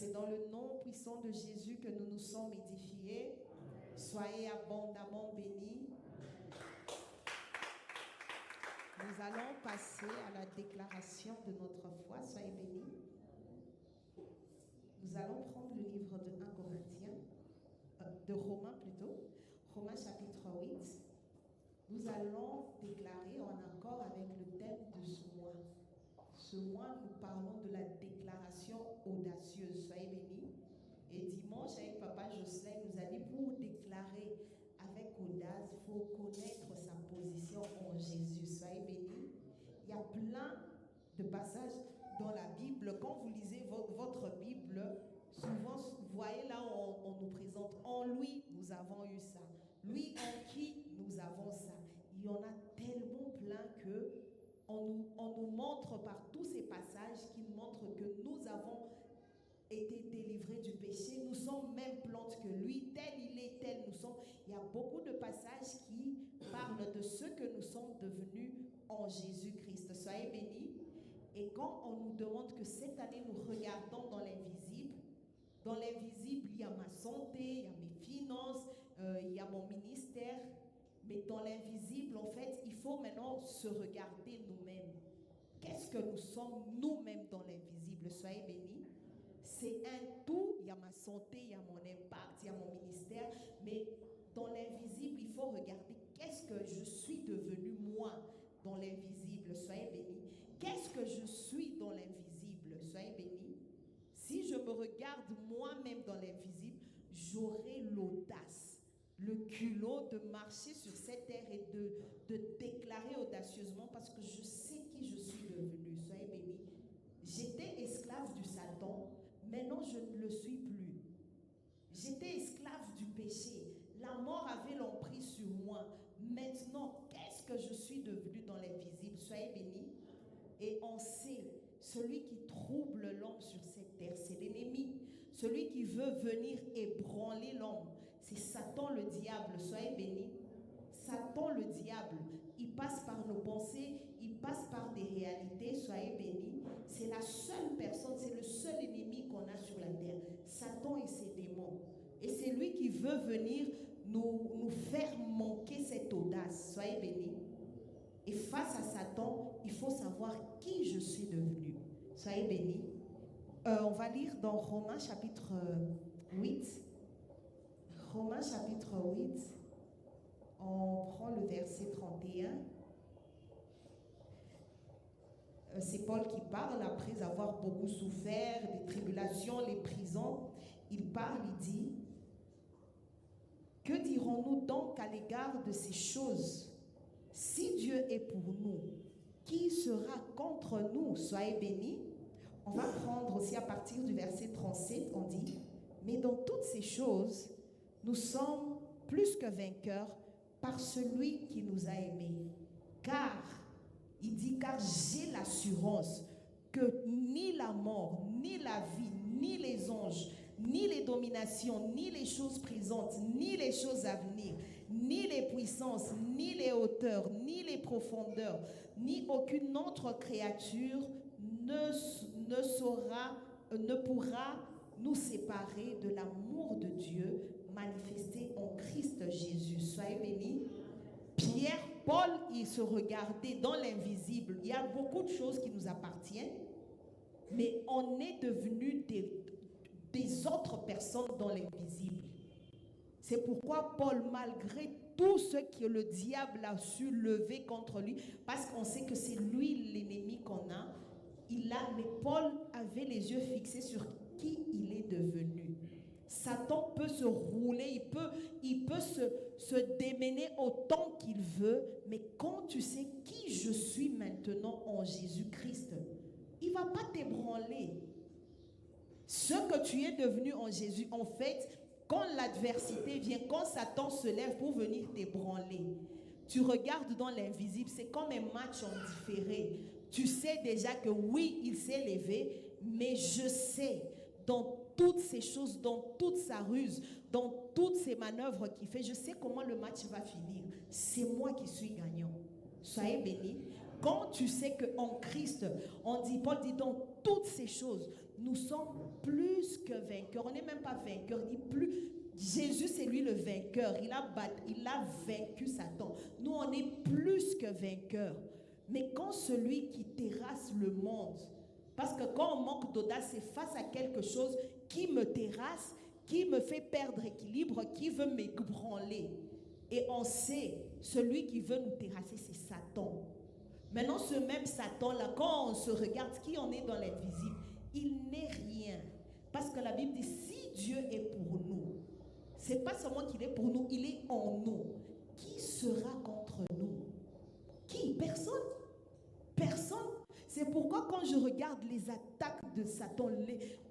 C'est dans le nom puissant de Jésus que nous nous sommes édifiés. Soyez abondamment bénis. Nous allons passer à la déclaration de notre foi. Soyez bénis. Nous allons prendre le livre de 1 Corinthiens, de Romains plutôt, Romains chapitre 8. Nous allons déclarer en accord avec le thème de ce mois. Ce mois, nous parlons de la déclaration audacieuse. Soyez bénis. Et dimanche, avec Papa Jocelyn, nous a dit pour déclarer avec audace, il faut connaître sa position en Jésus. Soyez bénis. Il y a plein de passages dans la Bible. Quand vous lisez votre Bible, souvent, vous voyez là, on nous présente en lui, nous avons eu ça. Lui en qui nous avons ça. Il y en a tellement plein que on nous montre par tous ces passages qui nous montrent que nous avons été délivrés du péché. Nous sommes même plantes que lui, tel il est, tel nous sommes. Il y a beaucoup de passages qui parlent de ce que nous sommes devenus en Jésus-Christ. Soyez bénis. Et quand on nous demande que cette année nous regardons dans l'invisible, il y a ma santé, il y a mes finances, il y a mon ministère. Mais dans l'invisible, en fait, il faut maintenant se regarder nous-mêmes. Qu'est-ce que nous sommes nous-mêmes dans l'invisible? Soyez bénis. C'est un tout. Il y a ma santé, il y a mon impact, il y a mon ministère. Mais dans l'invisible, il faut regarder qu'est-ce que je suis devenu moi dans l'invisible. Soyez bénis. Qu'est-ce que je suis dans l'invisible? Soyez bénis. Si je me regarde moi-même dans l'invisible, j'aurai l'audace, le culot de marcher sur cette terre et de déclarer audacieusement parce que je sais qui je suis devenu. Soyez bénis. J'étais esclave du Satan, maintenant je ne le suis plus. J'étais esclave du péché. La mort avait l'emprise sur moi. Maintenant, qu'est-ce que je suis devenu dans l'invisible? Soyez bénis. Et on sait, celui qui trouble l'homme sur cette terre, c'est l'ennemi. Celui qui veut venir ébranler l'homme, c'est Satan le diable. Soyez bénis. Satan le diable, il passe par nos pensées, il passe par des réalités. Soyez bénis. C'est la seule personne, c'est le seul ennemi qu'on a sur la terre. Satan et ses démons. Et c'est lui qui veut venir nous faire manquer cette audace. Soyez bénis. Et face à Satan, il faut savoir qui je suis devenu. Soyez bénis. On va lire dans Romains chapitre 8. Romains chapitre 8. On prend le verset 31. C'est Paul qui parle après avoir beaucoup souffert, des tribulations, les prisons. Il parle, il dit, « Que dirons-nous donc à l'égard de ces choses ? Si Dieu est pour nous, qui sera contre nous? » Soyez bénis. On va prendre aussi à partir du verset 37, on dit, « Mais dans toutes ces choses, nous sommes plus que vainqueurs par celui qui nous a aimés. Car, il dit, car j'ai l'assurance que ni la mort, ni la vie, ni les anges, ni les dominations, ni les choses présentes, ni les choses à venir, ni les puissances, ni les hauteurs, ni les profondeurs, ni aucune autre créature ne pourra nous séparer de l'amour de Dieu manifesté en Christ Jésus. Soyez bénis. Pierre, Paul, il se regardait dans l'invisible. Il y a beaucoup de choses qui nous appartiennent, mais on est devenus des autres personnes dans l'invisible. C'est pourquoi Paul, malgré tout ce que le diable a su lever contre lui, parce qu'on sait que c'est lui l'ennemi qu'on a, mais Paul avait les yeux fixés sur qui il est devenu. Satan peut se rouler, il peut se démener autant qu'il veut, mais quand tu sais qui je suis maintenant en Jésus-Christ, il ne va pas t'ébranler. Ce que tu es devenu en Jésus, en fait, quand l'adversité vient, quand Satan se lève pour venir t'ébranler, tu regardes dans l'invisible, c'est comme un match en différé. Tu sais déjà que oui, il s'est levé, mais je sais, dans toutes ces choses, dans toute sa ruse, dans toutes ces manœuvres qu'il fait, je sais comment le match va finir. C'est moi qui suis gagnant. Soyez bénis. Quand tu sais qu'en Christ, Paul dit dans toutes ces choses, nous sommes plus que vainqueurs. On n'est même pas vainqueurs, il dit plus. Jésus, c'est lui le vainqueur. Il a vaincu Satan. Nous, on est plus que vainqueurs. Mais quand celui qui terrasse le monde, parce que quand on manque d'audace, c'est face à quelque chose qui me terrasse, qui me fait perdre équilibre, qui veut m'ébranler. Et on sait, celui qui veut nous terrasser, c'est Satan. Maintenant, ce même Satan-là, quand on se regarde qui on est dans l'invisible, il n'est rien. Parce que la Bible dit, si Dieu est pour nous, c'est pas seulement qu'il est pour nous, il est en nous. Qui sera contre nous? Qui? Personne. Personne. C'est pourquoi quand je regarde les attaques de Satan,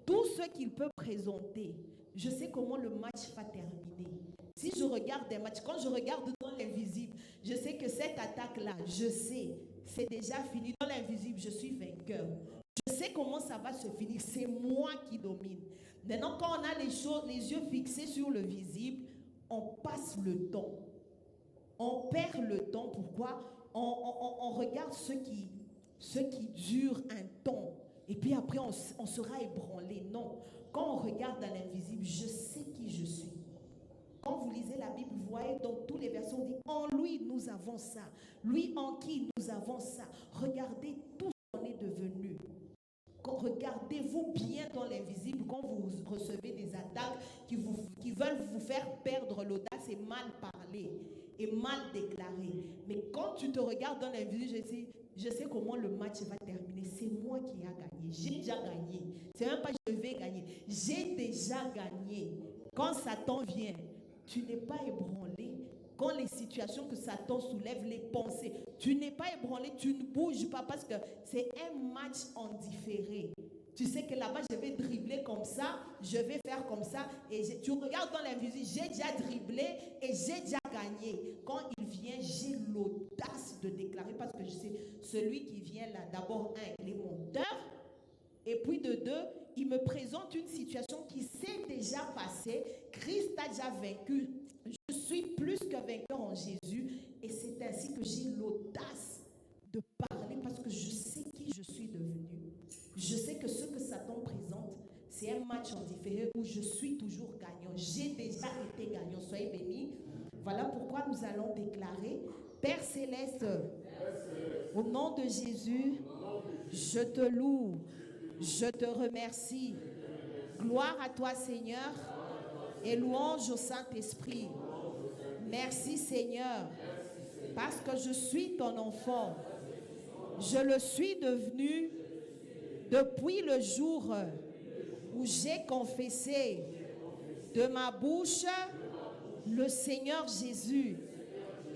tout ce qu'il peut présenter, je sais comment le match va terminer. Si je regarde des matchs, quand je regarde dans l'invisible, je sais que cette attaque-là, je sais, c'est déjà fini. Dans l'invisible, je suis vainqueur. Je sais comment ça va se finir. C'est moi qui domine. Maintenant, quand on a les yeux fixés sur le visible, on passe le temps. On perd le temps. Pourquoi? On regarde ce qui dure un temps. Et puis après, on sera ébranlé. Non. Quand on regarde dans l'invisible, je sais qui je suis. Quand vous lisez la Bible, vous voyez dans tous les versets, on dit en lui nous avons ça. Lui en qui nous avons ça. Regardez tout ce qu'on est devenu. Regardez-vous bien dans l'invisible quand vous recevez des attaques qui veulent vous faire perdre l'audace et mal parler et mal déclarer. Mais quand tu te regardes dans l'invisible, je sais comment le match va terminer. C'est moi qui ai gagné. J'ai déjà gagné. C'est même pas je vais gagner. J'ai déjà gagné. Quand Satan vient, tu n'es pas ébranlé. Quand les situations que Satan soulève, les pensées, tu n'es pas ébranlé, tu ne bouges pas parce que c'est un match en différé. Tu sais que là-bas, je vais dribbler comme ça, je vais faire comme ça. Et tu regardes dans l'invisible, j'ai déjà dribblé et j'ai déjà gagné. Quand il vient, j'ai l'audace de déclarer parce que je sais, celui qui vient là, d'abord, il est monteur. Et puis de deux, il me présente une situation qui s'est déjà passée. Christ a déjà vaincu. Je suis plus que vainqueur en Jésus. Et c'est ainsi que j'ai l'audace de parler parce que je sais qui je suis devenu. Je sais que ce que Satan présente, c'est un match en différé où je suis toujours gagnant. J'ai déjà été gagnant. Soyez bénis. Voilà pourquoi nous allons déclarer, Père Céleste, au nom de Jésus, je te loue. Je te remercie. Gloire à toi, Seigneur, et louange au Saint-Esprit. Merci, Seigneur, parce que je suis ton enfant. Je le suis devenu depuis le jour où j'ai confessé de ma bouche le Seigneur Jésus.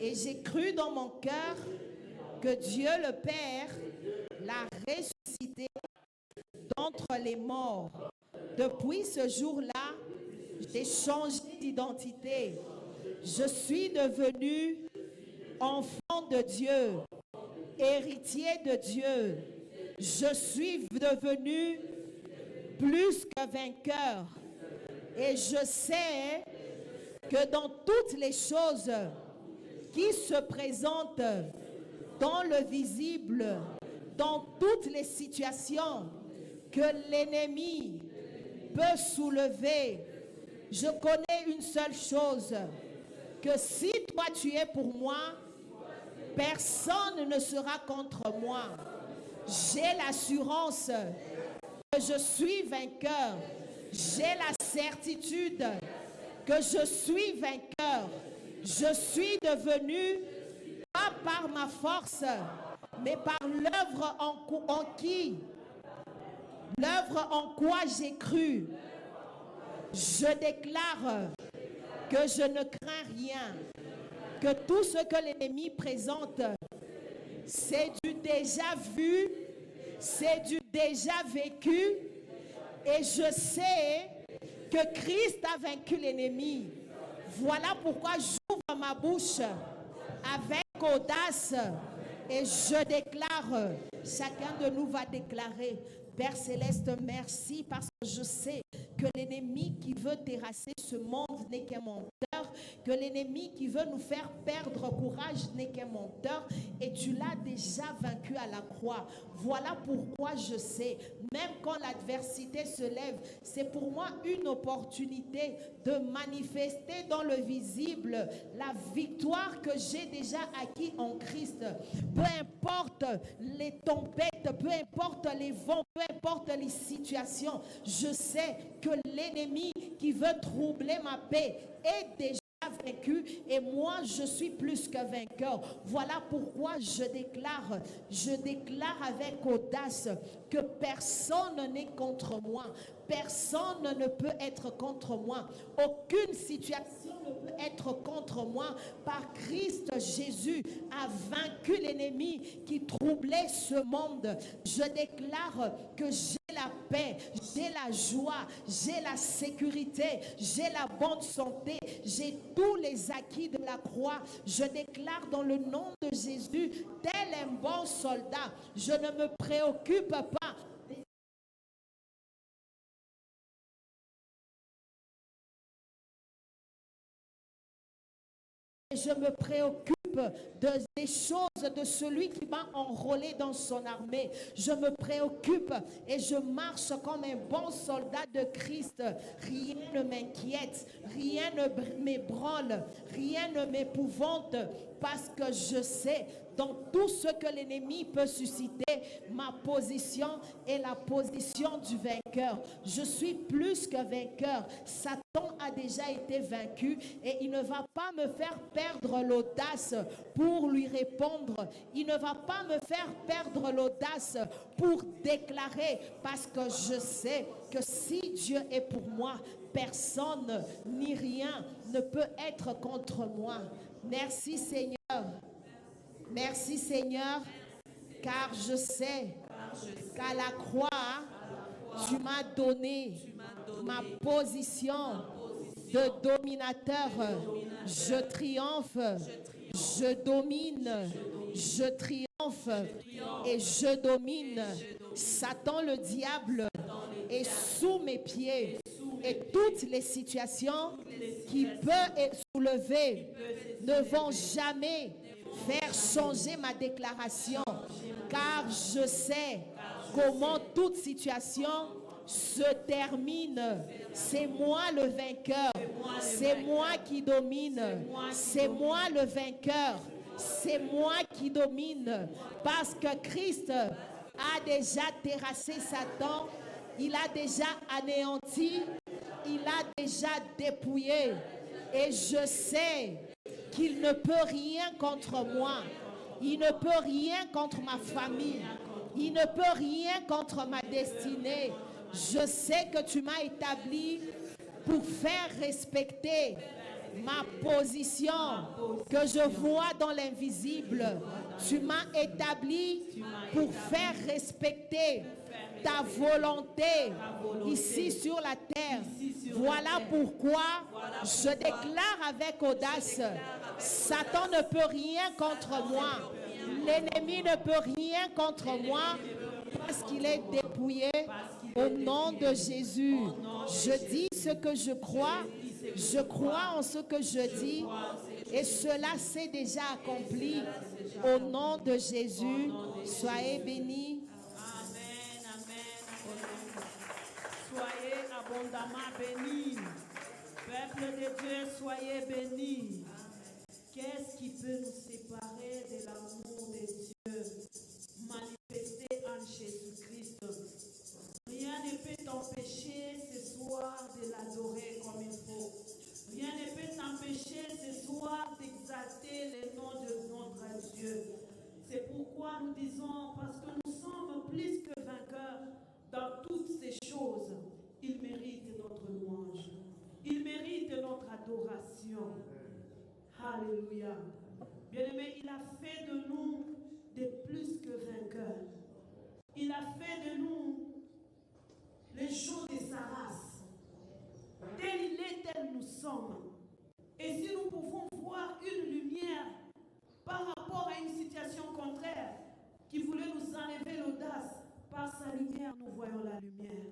Et j'ai cru dans mon cœur que Dieu le Père l'a ressuscité d'entre les morts. Depuis ce jour-là, j'ai changé d'identité. Je suis devenu enfant de Dieu, héritier de Dieu. Je suis devenu plus que vainqueur. Et je sais que dans toutes les choses qui se présentent dans le visible, dans toutes les situations que l'ennemi peut soulever, je connais une seule chose, que si toi tu es pour moi, personne ne sera contre moi. J'ai l'assurance que je suis vainqueur. J'ai la certitude que je suis vainqueur. Je suis devenu, pas par ma force, mais par l'œuvre l'œuvre en quoi j'ai cru. Je déclare que je ne crains rien, que tout ce que l'ennemi présente, c'est du déjà vu, c'est du déjà vécu, et je sais que Christ a vaincu l'ennemi. Voilà pourquoi j'ouvre ma bouche avec audace et je déclare, chacun de nous va déclarer, Père Céleste, merci parce je sais que l'ennemi qui veut terrasser ce monde n'est qu'un menteur, que l'ennemi qui veut nous faire perdre courage n'est qu'un menteur, et tu l'as déjà vaincu à la croix. Voilà pourquoi je sais, même quand l'adversité se lève, c'est pour moi une opportunité de manifester dans le visible la victoire que j'ai déjà acquise en Christ. Peu importe les tempêtes, peu importe les vents, peu importe les situations, je sais que l'ennemi qui veut troubler ma paix est déjà vaincu et moi je suis plus que vainqueur. Voilà pourquoi je déclare avec audace que personne n'est contre moi. Personne ne peut être contre moi. Aucune situation ne peut être contre moi. Par Christ Jésus a vaincu l'ennemi qui troublait ce monde. Je déclare que j'ai la paix, j'ai la joie, j'ai la sécurité, j'ai la bonne santé, j'ai tous les acquis de la croix. Je déclare dans le nom de Jésus, tel un bon soldat, je ne me préoccupe pas. Je me préoccupe des choses de celui qui m'a enrôlé dans son armée. Je me préoccupe et je marche comme un bon soldat de Christ. Rien ne m'inquiète, rien ne m'ébranle, rien ne m'épouvante parce que je sais dans tout ce que l'ennemi peut susciter, ma position est la position du vainqueur. Je suis plus que vainqueur. Satan a déjà été vaincu et il ne va pas me faire perdre l'audace pour lui répondre. Il ne va pas me faire perdre l'audace pour déclarer parce que je sais que si Dieu est pour moi, personne ni rien ne peut être contre moi. Merci Seigneur. Merci Seigneur, car je sais qu'à la croix, tu m'as donné ma position de dominateur. Je triomphe, je domine, je triomphe et je domine. Satan le diable est sous mes pieds et toutes les situations qui peuvent soulever ne vont jamais faire changer ma déclaration, car je sais comment toute situation se termine. C'est moi le vainqueur, c'est moi qui domine, c'est moi le vainqueur, c'est moi qui domine, parce que Christ a déjà terrassé Satan, il a déjà anéanti, il a déjà dépouillé, et je sais qu'il ne peut rien contre moi. Il ne peut rien contre ma famille. Il ne peut rien contre ma destinée. Je sais que tu m'as établi pour faire respecter ma position que je vois dans l'invisible. Tu m'as établi pour faire respecter ta volonté ici sur la terre. Voilà pourquoi je déclare avec audace, Satan ne peut rien contre moi. L'ennemi ne peut rien contre moi parce qu'il est dépouillé au nom de Jésus. Je dis ce que je crois en ce que je dis et cela s'est déjà accompli au nom de Jésus. Soyez bénis. Soyez abondamment bénis. Peuple de Dieu, soyez bénis. Qu'est-ce qui peut nous séparer de l'amour de Dieu manifesté en Jésus-Christ? Rien ne peut t'empêcher ce soir de l'adorer comme il faut. Rien ne peut t'empêcher ce soir d'exalter le nom de notre Dieu. C'est pourquoi nous disons, parce que nous sommes plus que vainqueurs dans toutes ces choses, il mérite notre louange. Il mérite notre adoration. Alléluia. Bien-aimé, il a fait de nous des plus que vainqueurs. Il a fait de nous les gens de sa race. Tel il est, tel nous sommes. Et si nous pouvons voir une lumière par rapport à une situation contraire qui voulait nous enlever l'audace, par sa lumière, nous voyons la lumière.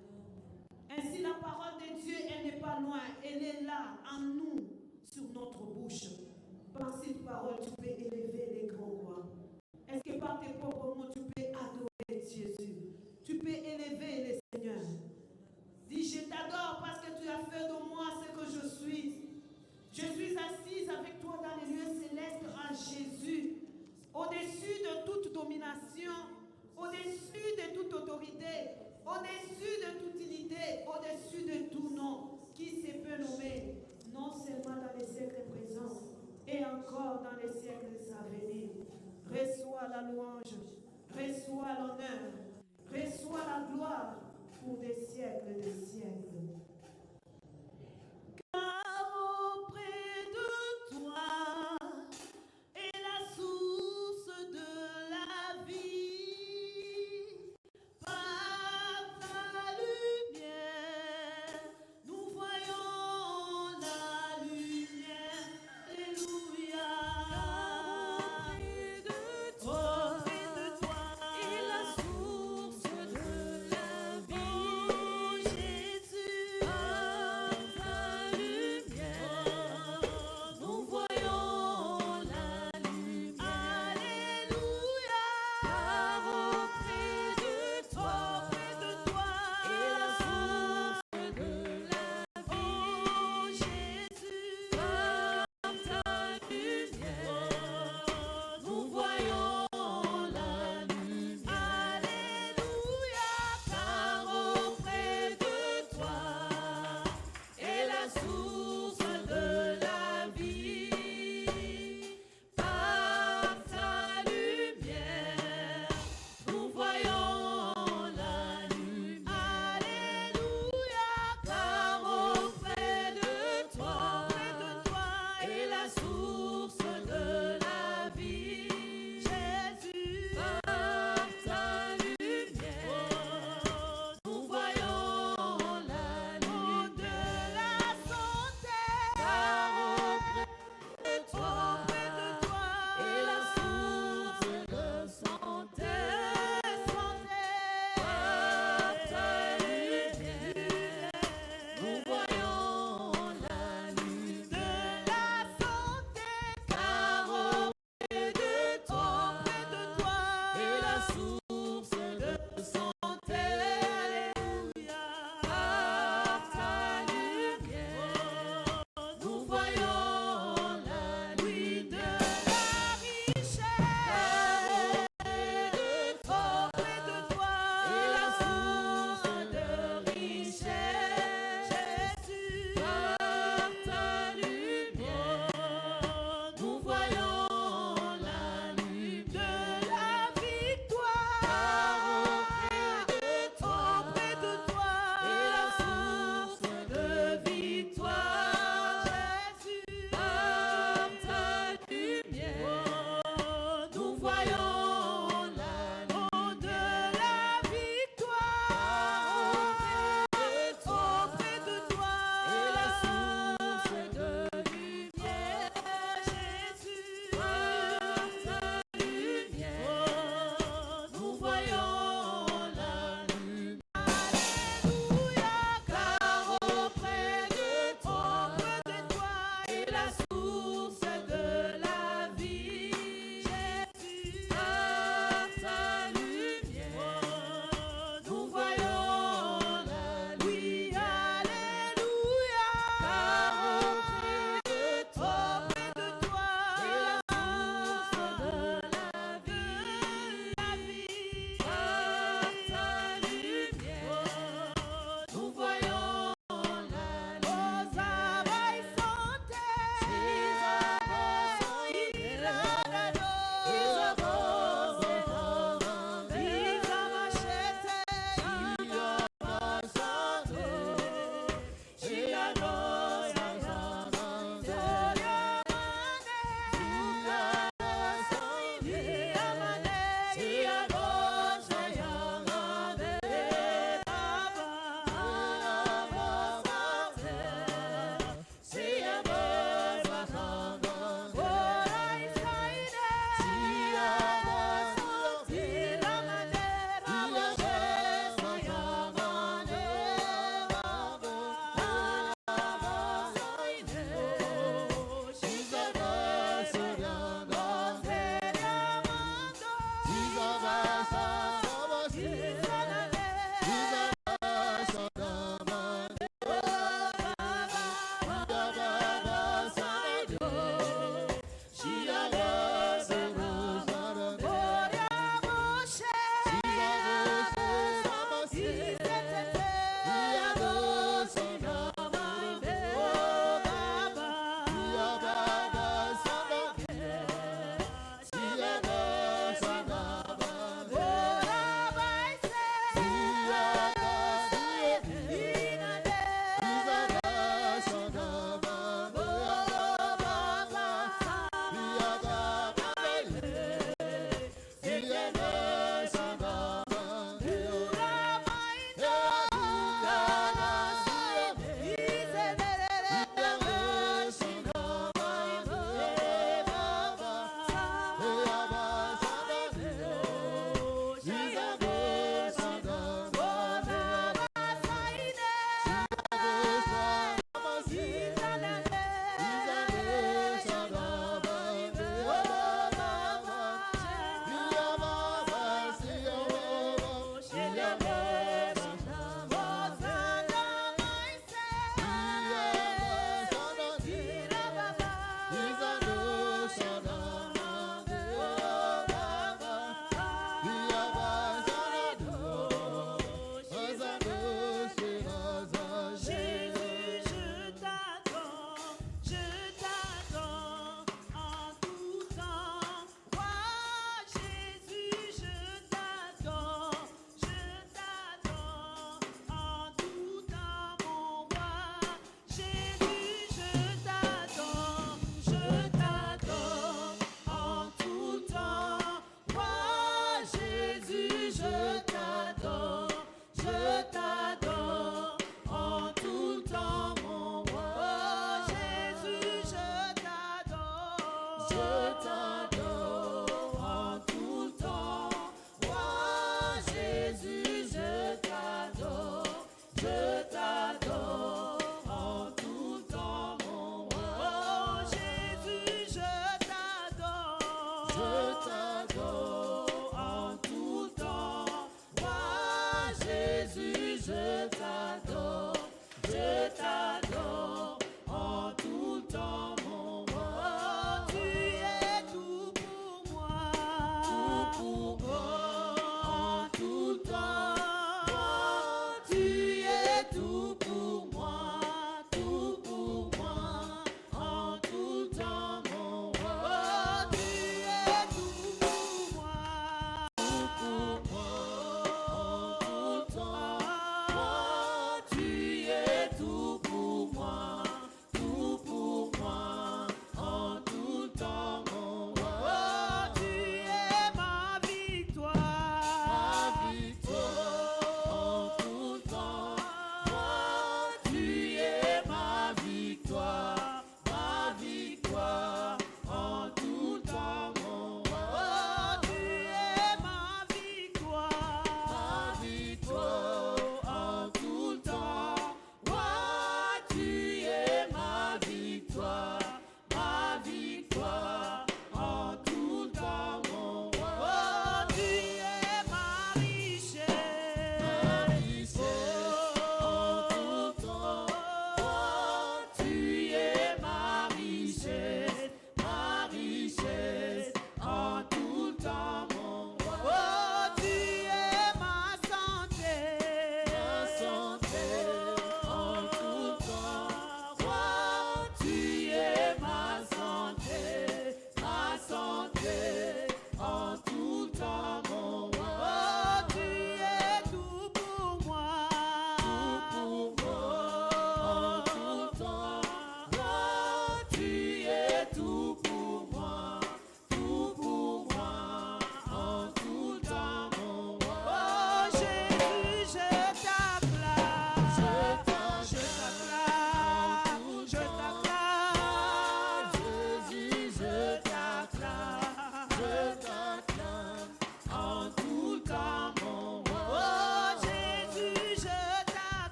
pas loin, elle est là, en nous, sur notre bouche. Par cette parole, tu peux élever les grands rois. Est-ce que par tes propres mots, tu peux adorer Jésus? Tu peux élever les seigneurs. Dis, je t'adore parce que tu as fait de moi ce que je suis. Je suis assise avec toi dans les lieux célestes en Jésus, au-dessus de toute domination, au-dessus de toute autorité, au-dessus de toute unité, au-dessus de tout nom qui se peut nommer, non seulement dans les siècles présents, et encore dans les siècles à venir. Reçois la louange, reçois l'honneur, reçois la gloire pour des siècles et des siècles. Car auprès de toi est la source de la vie. Par ta lumière, nous voyons la lumière. Alléluia. Auprès de toi est la source de la vie. Oh Jésus.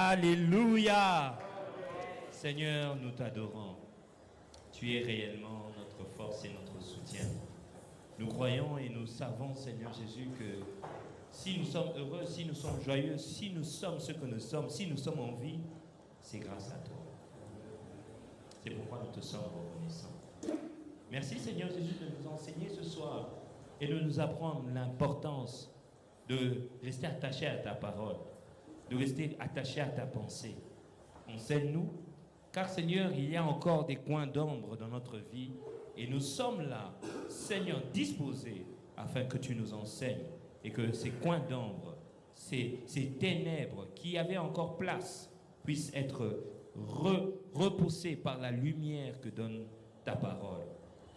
Alléluia. Seigneur, nous t'adorons. Tu es réellement notre force et notre soutien. Nous croyons et nous savons, Seigneur Jésus, que si nous sommes heureux, si nous sommes joyeux, si nous sommes ce que nous sommes, si nous sommes en vie, c'est grâce à toi. C'est pourquoi nous te sommes reconnaissants. Merci, Seigneur Jésus, de nous enseigner ce soir et de nous apprendre l'importance de rester attaché à ta parole, de rester attaché à ta pensée. Enseigne-nous, car Seigneur, il y a encore des coins d'ombre dans notre vie et nous sommes là, Seigneur, disposés afin que tu nous enseignes et que ces coins d'ombre, ces ténèbres qui avaient encore place puissent être repoussés par la lumière que donne ta parole.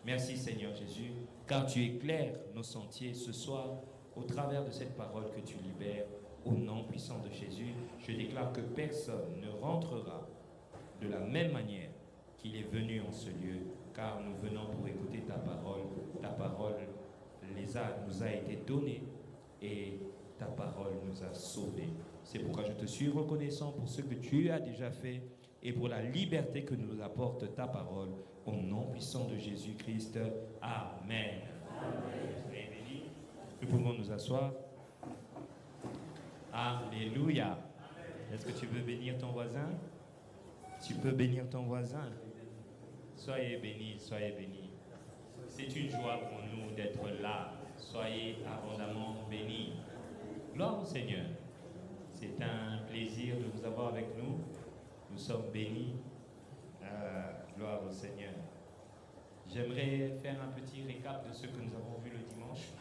Merci Seigneur Jésus, car tu éclaires nos sentiers ce soir au travers de cette parole que tu libères. Au nom puissant de Jésus, je déclare que personne ne rentrera de la même manière qu'il est venu en ce lieu, car nous venons pour écouter ta parole. Ta parole nous a été donnée et ta parole nous a sauvés. C'est pourquoi je te suis reconnaissant pour ce que tu as déjà fait et pour la liberté que nous apporte ta parole. Au nom puissant de Jésus-Christ. Amen. Amen. Nous pouvons nous asseoir. Alléluia. Est-ce que tu veux bénir ton voisin? Tu peux bénir ton voisin. Soyez bénis, soyez bénis. C'est une joie pour nous d'être là. Soyez abondamment bénis. Gloire au Seigneur. C'est un plaisir de vous avoir avec nous. Nous sommes bénis. Gloire au Seigneur. J'aimerais faire un petit récap de ce que nous avons vu le dimanche.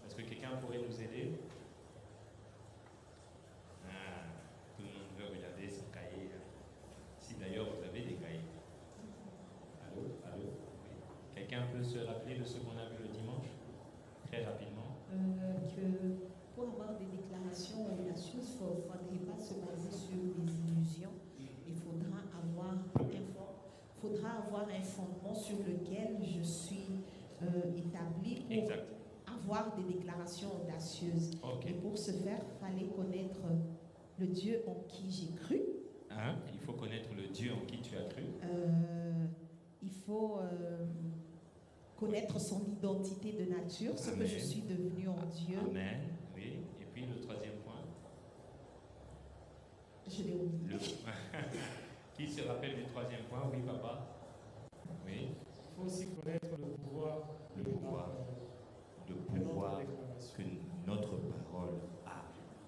Est-ce que quelqu'un pourrait nous aider? Tout le monde veut regarder son cahier. Si d'ailleurs vous avez des cahiers. Allô? Allô? Oui. Quelqu'un peut se rappeler de ce qu'on a vu le dimanche? Très rapidement. Que pour avoir des déclarations audacieuses, il ne faudrait pas se baser sur des illusions. Il faudra avoir un fondement sur lequel je suis établi pour avoir des déclarations audacieuses. Okay. Et pour ce faire, il fallait connaître le Dieu en qui j'ai cru. Il faut connaître le Dieu en qui tu as cru. Il faut connaître son identité de nature, ce que je suis devenu en Dieu. Amen. Oui. Et puis le troisième point. Je l'ai oublié. Qui se rappelle du troisième point? Oui, papa. Oui. Il faut aussi connaître le pouvoir que notre parole a.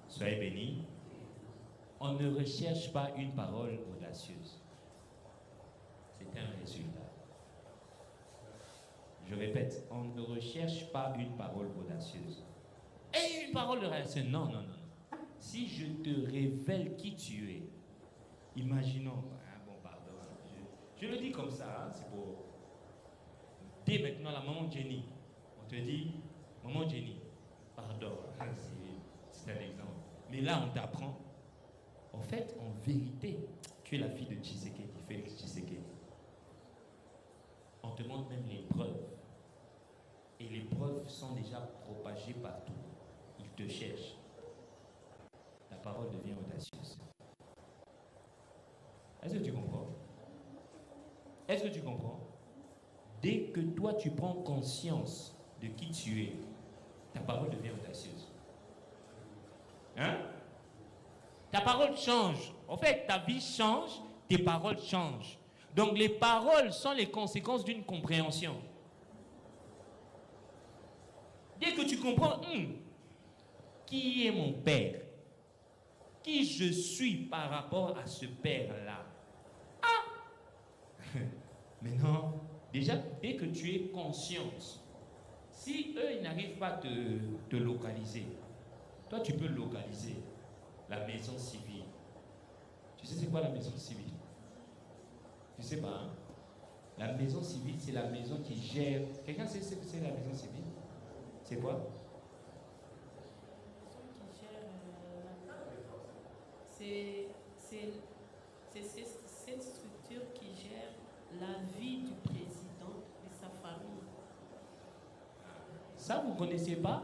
Soyez bénis. On ne recherche pas une parole audacieuse. C'est un résultat. Je répète, on ne recherche pas une parole audacieuse. Et une parole audacieuse, non, non, non. Si je te révèle qui tu es, imaginons, bon pardon, je le dis comme ça, c'est pour... Dès maintenant, la maman Jenny, on te dit, maman Jenny, pardon, c'est un exemple. Mais là, on t'apprend, en fait, en vérité, tu es la fille de Tshisekedi, Félix Tshisekedi. On te montre même les preuves. Et les preuves sont déjà propagées partout. Ils te cherchent. La parole devient audacieuse. Est-ce que tu comprends? Est-ce que tu comprends? Dès que toi tu prends conscience de qui tu es, ta parole devient audacieuse. Hein? Ta parole change. En fait, ta vie change, tes paroles changent. Donc les paroles sont les conséquences d'une compréhension. Dès que tu comprends, qui est mon père? Qui je suis par rapport à ce père-là? Maintenant, déjà, dès que tu es conscience, si eux, ils n'arrivent pas à te localiser, toi, tu peux localiser la maison civile. Tu sais c'est quoi la maison civile? Tu sais pas, hein? La maison civile, c'est la maison qui gère... Quelqu'un sait ce que c'est la maison civile? C'est quoi? C'est cette structure qui gère la vie du président et sa famille. Ça, vous ne connaissez pas?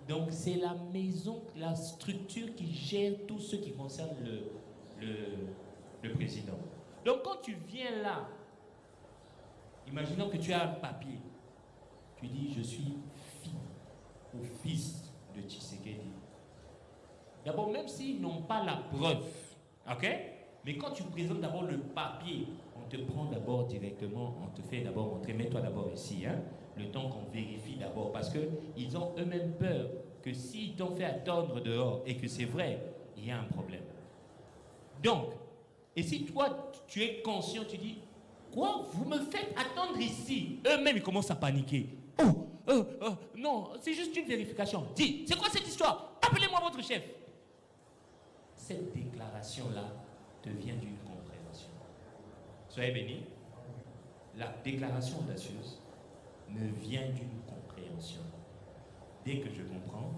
Donc c'est la maison, la structure qui gère tout ce qui concerne le président. Donc quand tu viens là, imaginons que tu as un papier, tu dis je suis fille ou fils de Tshisekedi. D'abord, même s'ils n'ont pas la preuve, ok? Mais quand tu présentes d'abord le papier, on te prend d'abord directement, on te fait d'abord montrer, mets-toi d'abord ici, hein? Le temps qu'on vérifie d'abord, parce qu'ils ont eux-mêmes peur que s'ils t'ont fait attendre dehors et que c'est vrai, il y a un problème. Donc, et si toi, tu es conscient, tu dis, quoi, vous me faites attendre ici? Eux-mêmes, ils commencent à paniquer. Non, c'est juste une vérification. Dis, c'est quoi cette histoire? Appelez-moi votre chef. Cette déclaration-là devient d'une compréhension. Soyez bénis. La déclaration audacieuse me vient d'une compréhension. Dès que je comprends,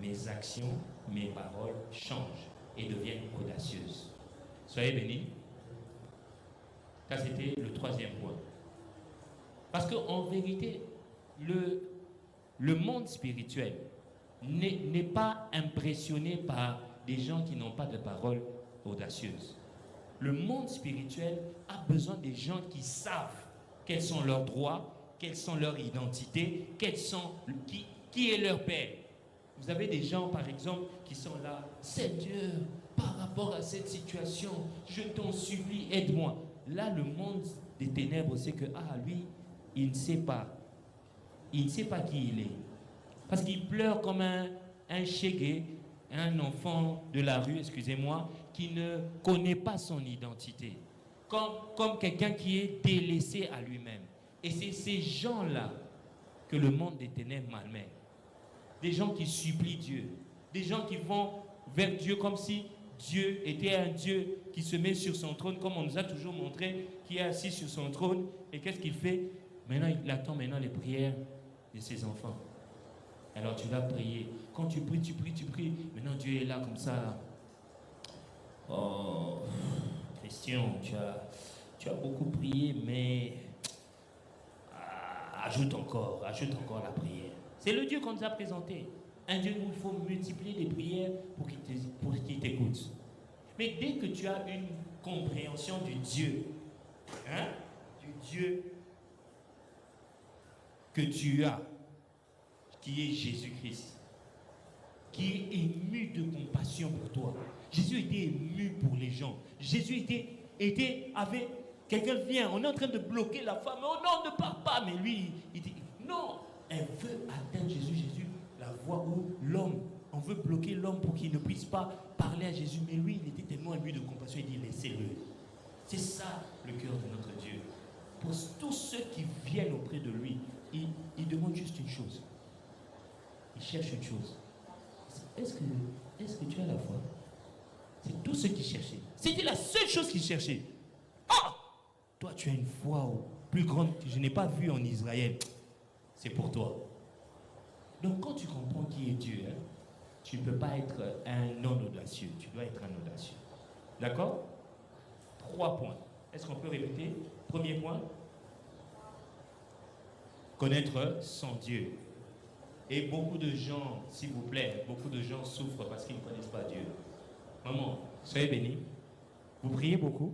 mes actions, mes paroles changent et deviennent audacieuses. Soyez bénis. Ça, c'était le troisième point. Parce qu'en vérité, le monde spirituel n'est pas impressionné par des gens qui n'ont pas de paroles audacieuses. Le monde spirituel a besoin des gens qui savent quels sont leurs droits, quelles sont leurs identités, qui est leur père. Vous avez des gens, par exemple, qui sont là, Seigneur, par rapport à cette situation, je t'en supplie, aide-moi. Là, le monde des ténèbres, c'est que, lui, il ne sait pas. Il ne sait pas qui il est. Parce qu'il pleure comme un chégué, un enfant de la rue, excusez-moi, qui ne connaît pas son identité. Comme quelqu'un qui est délaissé à lui-même. Et c'est ces gens-là que le monde des ténèbres malmène. Des gens qui supplient Dieu. Des gens qui vont vers Dieu comme si Dieu était un Dieu qui se met sur son trône, comme on nous a toujours montré, qui est assis sur son trône. Et qu'est-ce qu'il fait? Maintenant, il attend maintenant les prières de ses enfants. Alors tu vas prier. Quand tu pries, tu pries, tu pries. Maintenant, Dieu est là comme ça. Oh, Christian, tu as beaucoup prié, mais ajoute encore la prière. C'est le Dieu qu'on nous a présenté. Un Dieu où il faut multiplier les prières pour qu'il t'écoute. Mais dès que tu as une compréhension du Dieu, du Dieu que tu as, qui est Jésus-Christ, qui est ému de compassion pour toi. Jésus était ému pour les gens. Jésus était avec quelqu'un vient, on est en train de bloquer la femme. Oh non, ne pars pas. Mais lui, il dit non. Elle veut atteindre Jésus, la voie où l'homme, on veut bloquer l'homme pour qu'il ne puisse pas parler à Jésus. Mais lui, il était tellement ému de compassion, il dit laissez-le. C'est ça le cœur de notre Dieu. Pour tous ceux qui viennent auprès de lui, il demande juste une chose. Il cherche une chose. Est-ce que tu as la foi? C'est tout ce qu'il cherchait. C'était la seule chose qu'il cherchait. Toi, tu as une foi plus grande que je n'ai pas vue en Israël. C'est pour toi. Donc, quand tu comprends qui est Dieu, tu ne peux pas être un non-audacieux. Tu dois être un audacieux. D'accord? 3 points. Est-ce qu'on peut répéter? Premier point. Connaître son Dieu. Et beaucoup de gens, s'il vous plaît, beaucoup de gens souffrent parce qu'ils ne connaissent pas Dieu. Maman, soyez bénis. Vous priez beaucoup?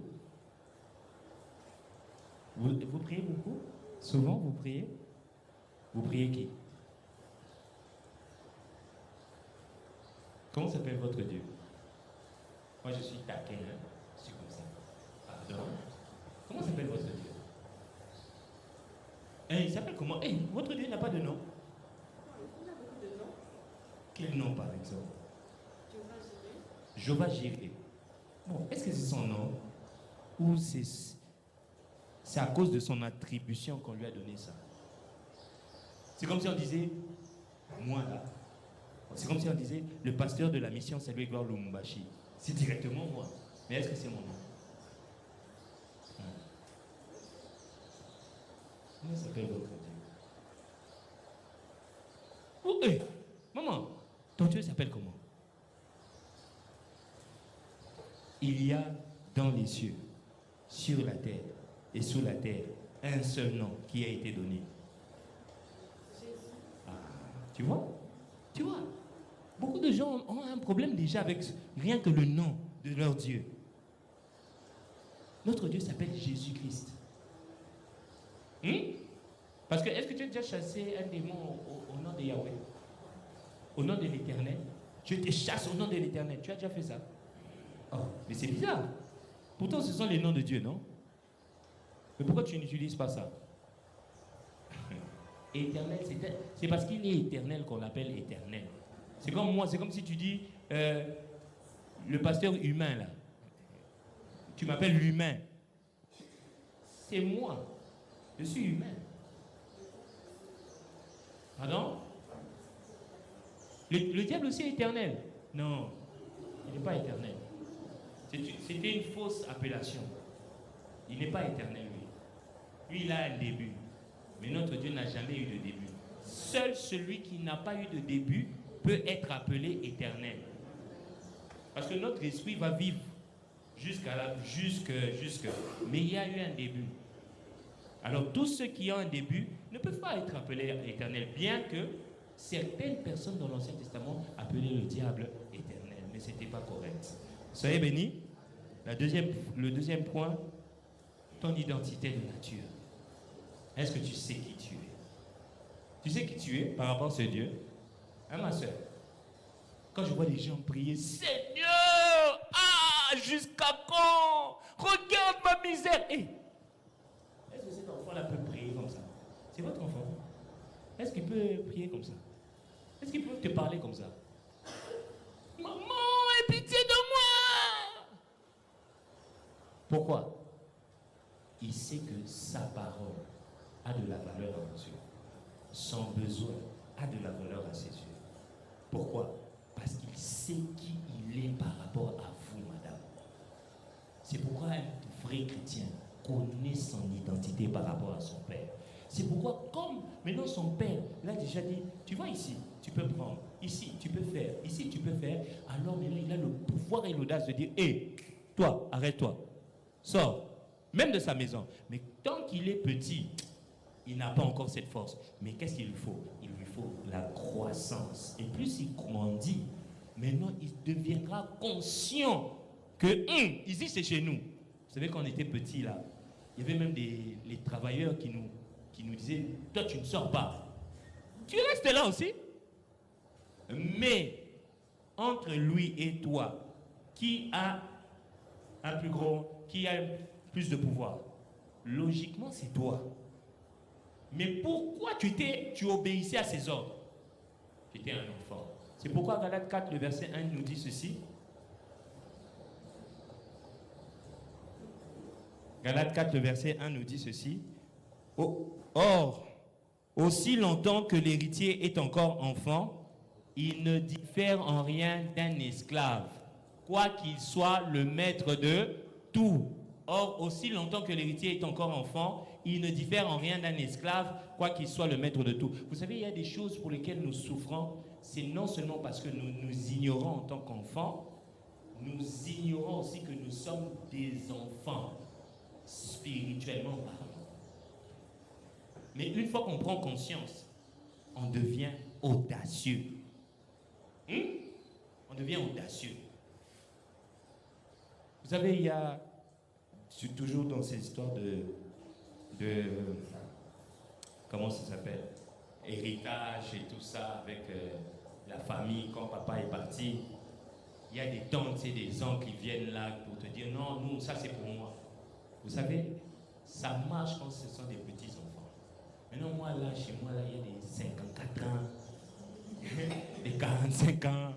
Vous priez beaucoup? Souvent, vous priez? Vous priez qui? Comment s'appelle votre Dieu? Moi, je suis taquin, je suis comme ça. Pardon. Comment s'appelle votre Dieu? Il s'appelle comment? Votre Dieu n'a pas de nom. Il a beaucoup de noms. Quel nom, par exemple? Jéhovah Jireh. Bon, est-ce que c'est son nom? Ou c'est à cause de son attribution qu'on lui a donné ça? C'est comme si on disait, moi là. C'est comme si on disait, le pasteur de la mission Salut et Gloire Lumumbashi. C'est directement moi. Mais est-ce que c'est mon nom? Comment s'appelle votre Dieu? Maman, ton Dieu s'appelle comment? Il y a dans les cieux, sur la terre et sous la terre, un seul nom qui a été donné. Tu vois? Tu vois, beaucoup de gens ont un problème déjà avec rien que le nom de leur Dieu. Notre Dieu s'appelle Jésus-Christ. Parce que, est-ce que tu as déjà chassé un démon au nom de Yahweh? Au nom de l'Éternel? Je te chasse au nom de l'Éternel. Tu as déjà fait ça? Oh, mais c'est bizarre. Pourtant, ce sont les noms de Dieu, non? Mais pourquoi tu n'utilises pas ça? Éternel, c'est parce qu'il est éternel qu'on l'appelle éternel. C'est comme moi, c'est comme si tu dis le pasteur humain, là. Tu m'appelles l'humain. C'est moi. Je suis humain. Pardon? Le diable aussi est éternel. Non, il n'est pas éternel. C'était une fausse appellation. Il n'est pas éternel, lui. Lui, il a un début. Mais notre Dieu n'a jamais eu de début. Seul celui qui n'a pas eu de début peut être appelé éternel. Parce que notre esprit va vivre jusque. Mais il y a eu un début. Alors tous ceux qui ont un début ne peuvent pas être appelés éternels, bien que certaines personnes dans l'Ancien Testament appelaient le diable éternel, mais ce n'était pas correct. Soyez bénis. Le deuxième point, ton identité de nature. Est-ce que tu sais qui tu es? Tu sais qui tu es par rapport à ce Dieu? Hein, ma soeur? Quand je vois les gens prier, Seigneur, jusqu'à quand? Regarde ma misère. Hey, est-ce que cet enfant-là peut prier comme ça? C'est votre enfant? Est-ce qu'il peut prier comme ça? Est-ce qu'il peut te parler comme ça? Maman, aie pitié de moi! Pourquoi? Il sait que sa parole a de la valeur à ses yeux. Son besoin a de la valeur à ses yeux. Pourquoi? Parce qu'il sait qui il est par rapport à vous, madame. C'est pourquoi un vrai chrétien connaît son identité par rapport à son père. C'est pourquoi, comme maintenant son père l'a déjà dit, tu vois ici, tu peux prendre, ici, tu peux faire, ici, tu peux faire, alors maintenant il a le pouvoir et l'audace de dire, hé, toi, arrête-toi, sors, même de sa maison. Mais tant qu'il est petit, il n'a pas encore cette force. Mais qu'est-ce qu'il lui faut? Il lui faut la croissance. Et plus il grandit, maintenant il deviendra conscient que, ici c'est chez nous. Vous savez, quand on était petit là, il y avait même les travailleurs qui nous disaient, toi tu ne sors pas. Tu restes là aussi. Mais entre lui et toi, qui a un plus gros, qui a plus de pouvoir? Logiquement, c'est toi. Mais pourquoi tu obéissais à ses ordres? Tu étais un enfant. C'est pourquoi Galates 4, le verset 1 nous dit ceci. Galates 4, le verset 1 nous dit ceci. Or, aussi longtemps que l'héritier est encore enfant, il ne diffère en rien d'un esclave, quoi qu'il soit le maître de tout. Or, aussi longtemps que l'héritier est encore enfant, il ne diffère en rien d'un esclave, quoi qu'il soit le maître de tout. Vous savez, il y a des choses pour lesquelles nous souffrons. C'est non seulement parce que nous ignorons en tant qu'enfants, nous ignorons aussi que nous sommes des enfants, spirituellement parlant. Mais une fois qu'on prend conscience, on devient audacieux. On devient audacieux. Vous savez, il y a, toujours dans ces histoires de comment ça s'appelle, héritage et tout ça, avec la famille, quand papa est parti, il y a des tantes et des oncles qui viennent là pour te dire, non, nous, ça c'est pour moi. Vous savez, ça marche quand ce sont des petits enfants. Maintenant, moi, là, chez moi, là, il y a des 54 ans, des 45 ans,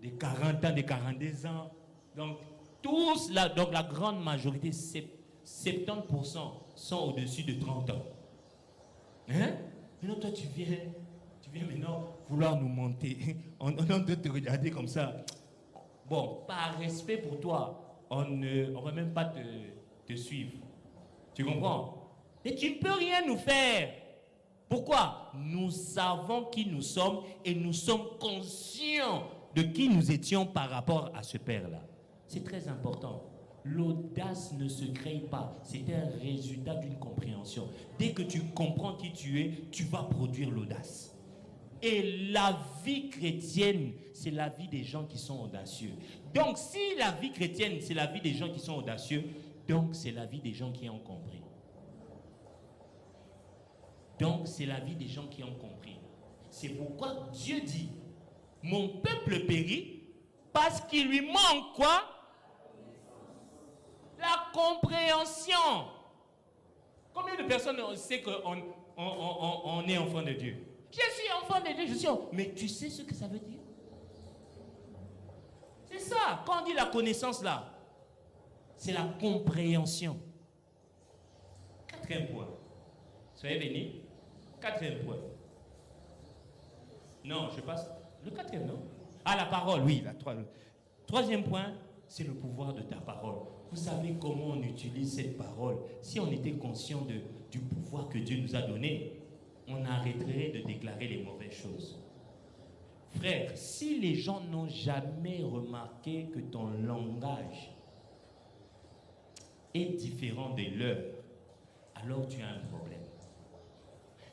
des 40 ans, des 42 ans. Donc, tous, là, donc la grande majorité, 70% sont au-dessus de 30 ans. Hein? Maintenant, toi, tu viens maintenant vouloir nous monter. On doit te regarder comme ça. Bon, par respect pour toi, on ne va même pas te suivre. Tu comprends? Et tu ne peux rien nous faire. Pourquoi? Nous savons qui nous sommes et nous sommes conscients de qui nous étions par rapport à ce Père-là. C'est très important. L'audace ne se crée pas. C'est un résultat d'une compréhension. Dès que tu comprends qui tu es, tu vas produire l'audace. Et la vie chrétienne, c'est la vie des gens qui sont audacieux. Donc, si la vie chrétienne, c'est la vie des gens qui sont audacieux, donc c'est la vie des gens qui ont compris. Donc, c'est la vie des gens qui ont compris. C'est pourquoi Dieu dit, mon peuple périt parce qu'il lui manque quoi? La compréhension. Combien de personnes savent qu'on est enfant de Dieu? Je suis enfant de Dieu, je suis enfant. Mais tu sais ce que ça veut dire? C'est ça, quand on dit la connaissance là, c'est la compréhension. Quatrième point. Soyez bénis. Quatrième point. Non, je passe. Le quatrième, non? Ah, la parole, oui. Troisième point, c'est le pouvoir de ta parole. Vous savez comment on utilise cette parole? Si on était conscient du pouvoir que Dieu nous a donné, on arrêterait de déclarer les mauvaises choses. Frère, si les gens n'ont jamais remarqué que ton langage est différent de leur, alors tu as un problème.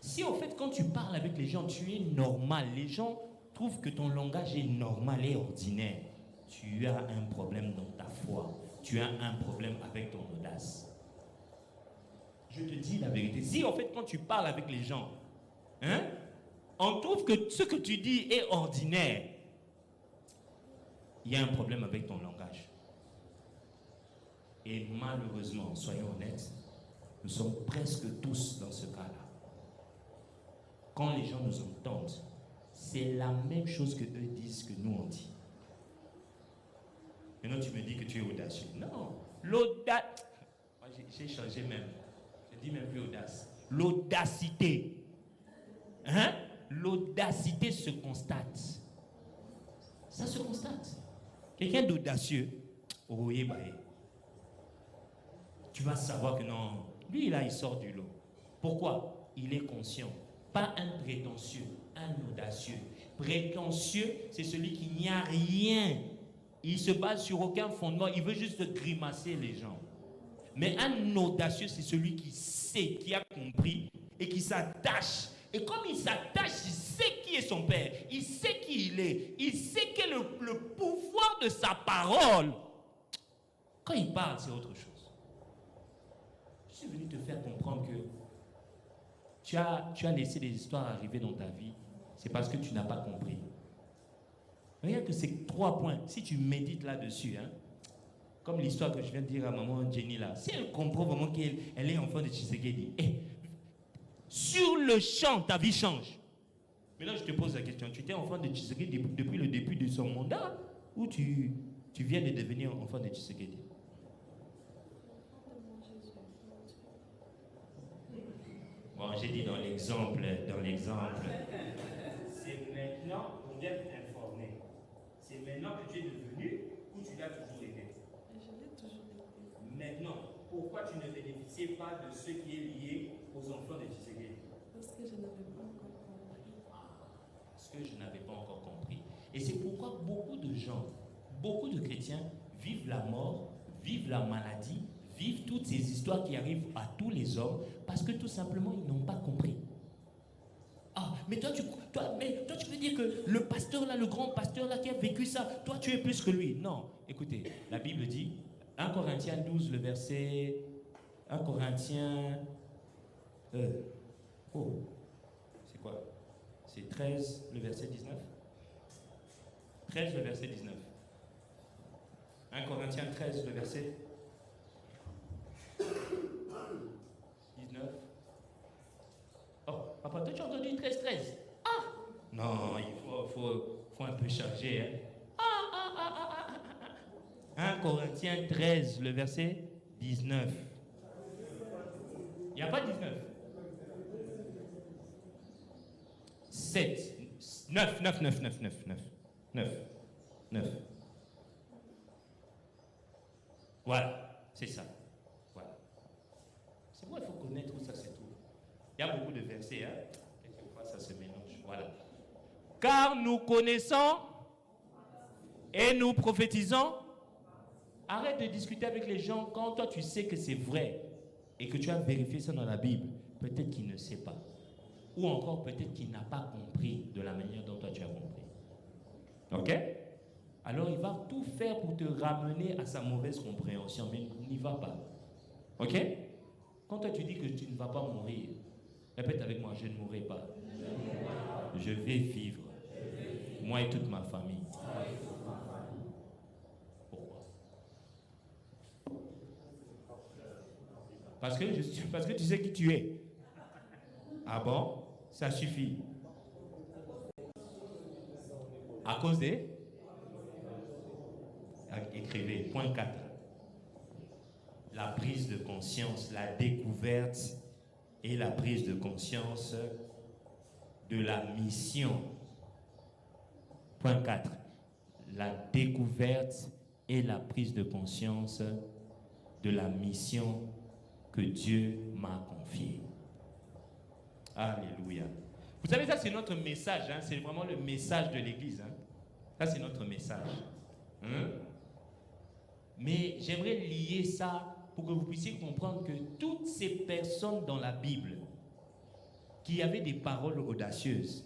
Si en fait quand tu parles avec les gens, tu es normal, les gens trouvent que ton langage est normal et ordinaire, tu as un problème dans ta foi, tu as un problème avec ton audace. Je te dis la vérité, si en fait quand tu parles avec les gens, on trouve que ce que tu dis est ordinaire, il y a un problème avec ton langage. Et malheureusement, soyons honnêtes, nous sommes presque tous dans ce cas-là. Quand les gens nous entendent, c'est la même chose que eux disent que nous on dit. Maintenant tu me dis que tu es audacieux. Non, l'audace, j'ai changé même. Je dis même plus audace. L'audacité. L'audacité se constate. Ça se constate. Quelqu'un d'audacieux, tu vas savoir que non, lui là il sort du lot. Pourquoi? Il est conscient. Pas un prétentieux, un audacieux. Prétentieux, c'est celui qui n'y a rien. Il se base sur aucun fondement, il veut juste grimacer les gens. Mais un audacieux, c'est celui qui sait, qui a compris et qui s'attache. Et comme il s'attache, il sait qui est son père, il sait qui il est, il sait quel est le pouvoir de sa parole. Quand il parle, c'est autre chose. Je suis venu te faire comprendre que tu as laissé des histoires arriver dans ta vie, c'est parce que tu n'as pas compris. Regarde que ces 3 points, si tu médites là-dessus, comme l'histoire que je viens de dire à maman Jenny là, si elle comprend vraiment qu'elle est enfant de Tshisekedi, sur le champ, ta vie change. Mais là, je te pose la question, tu étais enfant de Tshisekedi depuis le début de son mandat ou tu viens de devenir enfant de Tshisekedi? Bon, j'ai dit dans l'exemple, c'est maintenant qu'on vient t'informer. C'est maintenant que tu es devenu ou tu l'as toujours été? Je l'ai toujours été. Maintenant, pourquoi tu ne bénéficiais pas de ce qui est lié aux enfants de Tshisekedi? Parce que je n'avais pas encore compris. Parce que je n'avais pas encore compris. Et c'est pourquoi beaucoup de gens, beaucoup de chrétiens vivent la mort, vivent la maladie, vivent toutes ces histoires qui arrivent à tous les hommes parce que tout simplement ils n'ont pas compris. Ah, mais toi tu veux dire que le pasteur là, le grand pasteur là qui a vécu ça, toi tu es plus que lui. Non, écoutez, la Bible dit, 1 Corinthiens 12, le verset, 1 Corinthiens, c'est quoi? C'est 13, le verset 19. 13, le verset 19. 1 Corinthiens 13, le verset 19. Oh, papa, toi tu as entendu 13, 13. Ah! Non, il faut un peu charger. 1 Corinthiens 13, le verset 19. Il n'y a pas 19. 7, 9. Voilà, c'est ça. Voilà. C'est moi, il faut connaître où ça se trouve. Il y a beaucoup de versets, quelquefois ça se mélange. Voilà. Car nous connaissons et nous prophétisons. Arrête de discuter avec les gens quand toi tu sais que c'est vrai et que tu as vérifié ça dans la Bible. Peut-être qu'il ne sait pas. ou encore peut-être qu'il n'a pas compris de la manière dont toi tu as compris. Ok? Alors il va tout faire pour te ramener à sa mauvaise compréhension, mais n'y va pas. Ok? Quand toi tu dis que tu ne vas pas mourir, répète avec moi, je ne mourrai pas. Je vais vivre. Moi et toute ma famille. Pourquoi? Parce que tu sais qui tu es. Ah bon? Ça suffit. À cause des... Écrivez, point 4. La prise de conscience, la découverte et la prise de conscience de la mission. Point 4. La découverte et la prise de conscience de la mission que Dieu m'a confiée. Alléluia. Vous savez, ça c'est notre message, hein? C'est vraiment le message de l'Église. Hein? Ça c'est notre message. Hein? Mais j'aimerais lier ça pour que vous puissiez comprendre que toutes ces personnes dans la Bible qui avaient des paroles audacieuses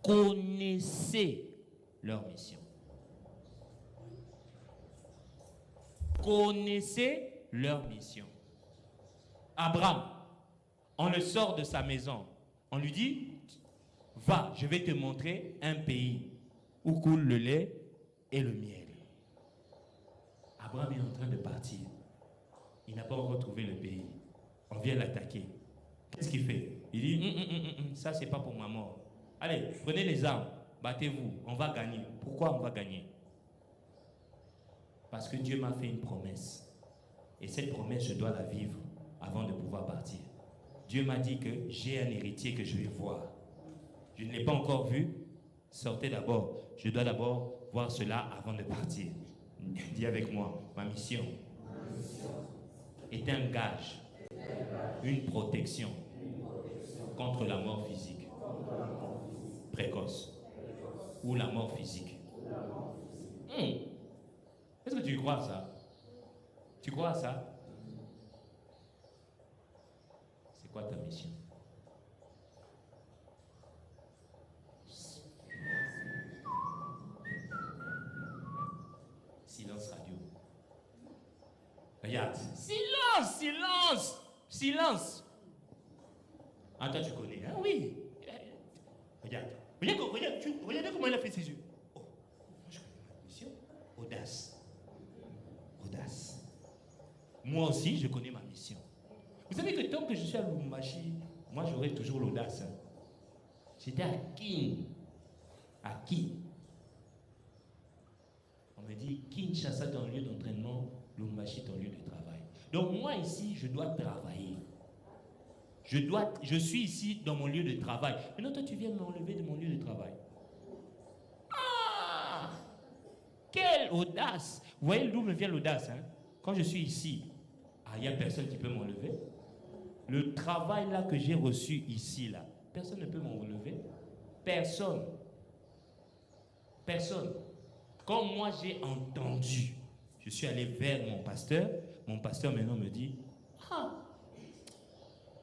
connaissaient leur mission. Connaissaient leur mission. Abraham, on le sort de sa maison. On lui dit, va, je vais te montrer un pays où coule le lait et le miel. Abraham est en train de partir. Il n'a pas encore trouvé le pays. On vient l'attaquer. Qu'est-ce qu'il fait? Il dit, ça c'est pas pour ma mort. Allez, prenez les armes, battez-vous, on va gagner. Pourquoi on va gagner? Parce que Dieu m'a fait une promesse. Et cette promesse, je dois la vivre avant de pouvoir partir. Dieu m'a dit que j'ai un héritier que je vais voir. Je ne l'ai pas encore vu. Sortez d'abord. Je dois d'abord voir cela avant de partir. Dis avec moi, ma mission est un gage, une protection contre la mort physique précoce ou la mort physique. Est-ce que tu crois à ça? Tu crois à ça? C'est quoi ta mission? Silence radio. Regarde. Silence, silence, silence. Ah, toi tu connais, hein? Oui. Regarde. Regardez comment elle a fait ses yeux. Oh, moi je connais ma mission. Audace. Audace. Moi aussi, je connais ma mission. Vous savez que tant que je suis à Lubumbashi, moi j'aurai toujours l'audace. Hein. J'étais à Kin. À qui? On me dit Kinshasa ton lieu d'entraînement, Lubumbashi ton lieu de travail. Donc moi ici, je dois travailler. Je suis ici dans mon lieu de travail. Maintenant toi tu viens m'enlever de mon lieu de travail. Ah! Quelle audace! Vous voyez d'où me vient l'audace, hein? Quand je suis ici, il n'y a personne qui peut m'enlever. Le travail là que j'ai reçu ici, là, personne ne peut m'enlever. Personne. Personne. Quand moi j'ai entendu, je suis allé vers mon pasteur maintenant me dit,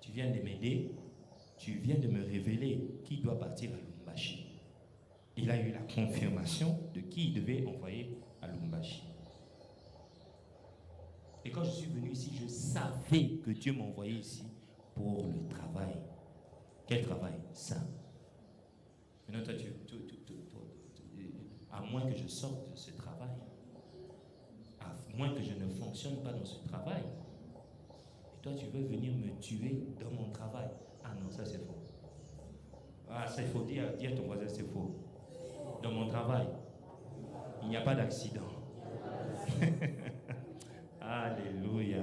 tu viens de m'aider, tu viens de me révéler qui doit partir à Lubumbashi. Il a eu la confirmation de qui il devait envoyer à Lubumbashi. Et quand je suis venu ici, je savais que Dieu m'envoyait ici pour le travail. Quel travail? Ça. Maintenant, toi, à moins que je sorte de ce travail, à moins que je ne fonctionne pas dans ce travail, et toi, tu veux venir me tuer dans mon travail. Ah non, ça c'est faux. Ah, c'est faux. Dis à ton voisin, c'est faux. Dans mon travail, il n'y a pas d'accident. Alléluia.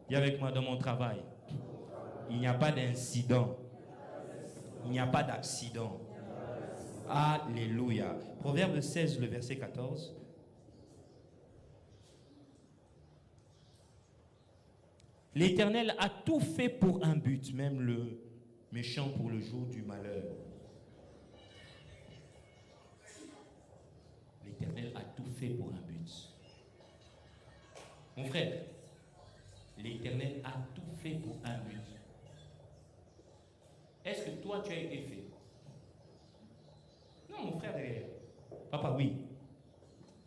Dis avec moi, dans mon travail, il n'y a pas d'incident. Il n'y a pas d'accident. Alléluia. Proverbe 16, le verset 14. L'Éternel a tout fait pour un but, même le méchant pour le jour du malheur. L'Éternel a tout fait pour un but. Mon frère, l'Éternel a tout fait pour un but. Est-ce que toi tu as été fait? Non, mon frère derrière. Papa, oui.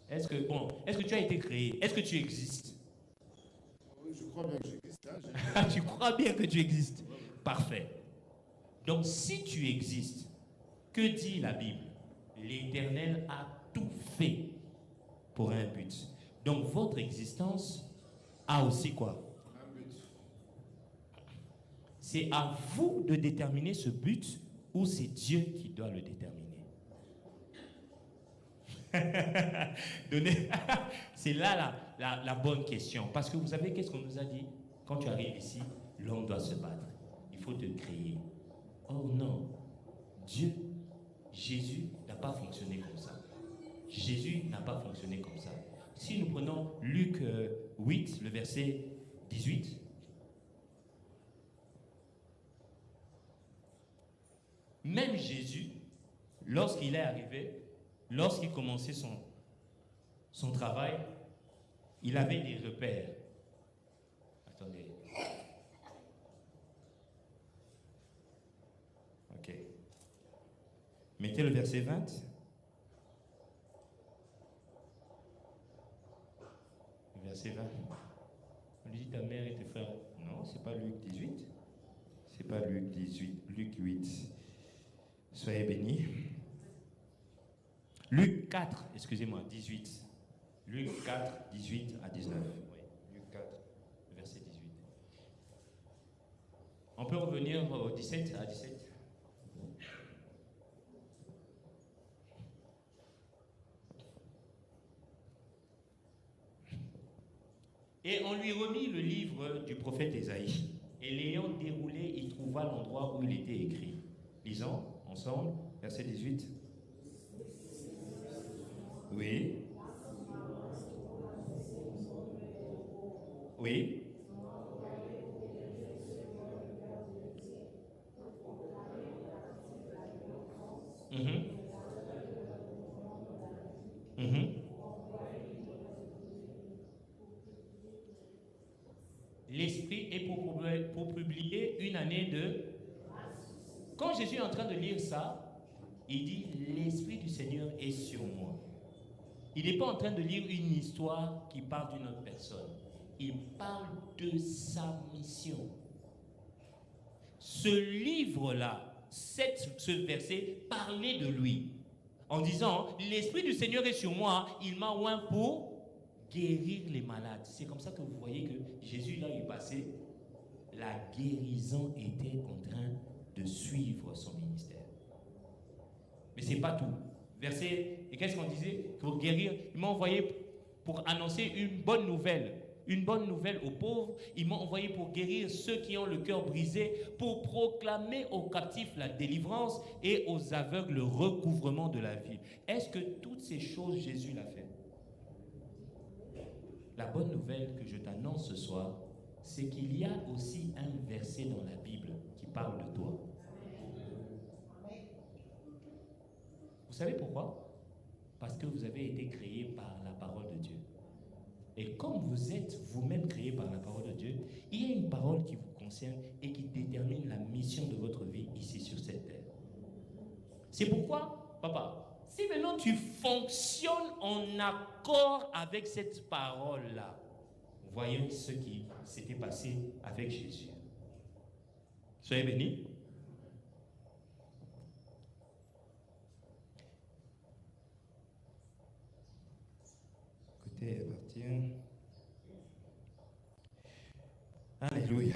Est-ce que tu as été créé? Est-ce que tu existes? Oui, je crois bien que j'existe. Hein, Tu crois bien que tu existes? Parfait. Donc, si tu existes, que dit la Bible? L'Éternel a tout fait pour un but. Donc, votre existence a aussi quoi? un but. C'est à vous de déterminer ce but ou c'est Dieu qui doit le déterminer? C'est là la bonne question. Parce que vous savez qu'est-ce qu'on nous a dit? Quand tu arrives ici, l'homme doit se battre. Il faut te créer. Oh non. Dieu, Jésus n'a pas fonctionné comme ça. Jésus n'a pas fonctionné comme ça. Si nous prenons Luc 8, le verset 18. Même Jésus, lorsqu'il est arrivé, lorsqu'il commençait son travail, il avait des repères. Attendez. Ok. Mettez le verset 20. Le verset 20. On lui dit ta mère et tes frères. Non, c'est pas Luc 18. C'est pas Luc 18. Luc 8. Soyez bénis. Luc 4, excusez-moi, 18. Luc 4, 18 à 19. Oui, Luc 4, verset 18. On peut revenir au 17 à 17. Et on lui remit le livre du prophète Ésaïe. Et l'ayant déroulé, il trouva l'endroit où il était écrit. Lisons ensemble, verset 18. Oui. Oui. Mhm. Mhm. L'Esprit est pour publier une année de... Quand Jésus est en train de lire ça, il dit l'Esprit du Seigneur est sur moi. Il n'est pas en train de lire une histoire qui parle d'une autre personne. Il parle de sa mission. Ce livre-là, ce verset, parlait de lui. En disant, l'Esprit du Seigneur est sur moi, il m'a oint pour guérir les malades. C'est comme ça que vous voyez que Jésus, là, il passait, la guérison était en train de suivre son ministère. Mais ce n'est pas tout. Verset, et qu'est-ce qu'on disait? Pour guérir, il m'a envoyé pour annoncer une bonne nouvelle aux pauvres. Il m'a envoyé pour guérir ceux qui ont le cœur brisé, pour proclamer aux captifs la délivrance et aux aveugles le recouvrement de la vie. Est-ce que toutes ces choses, Jésus l'a fait? La bonne nouvelle que je t'annonce ce soir, c'est qu'il y a aussi un verset dans la Bible qui parle de toi. Vous savez pourquoi? Parce que vous avez été créé par la parole de Dieu. Et comme vous êtes vous-même créé par la parole de Dieu, il y a une parole qui vous concerne et qui détermine la mission de votre vie ici sur cette terre. C'est pourquoi, papa, si maintenant tu fonctionnes en accord avec cette parole-là, voyons ce qui s'était passé avec Jésus. Soyez bénis. Écoutez, elle appartient. Alléluia.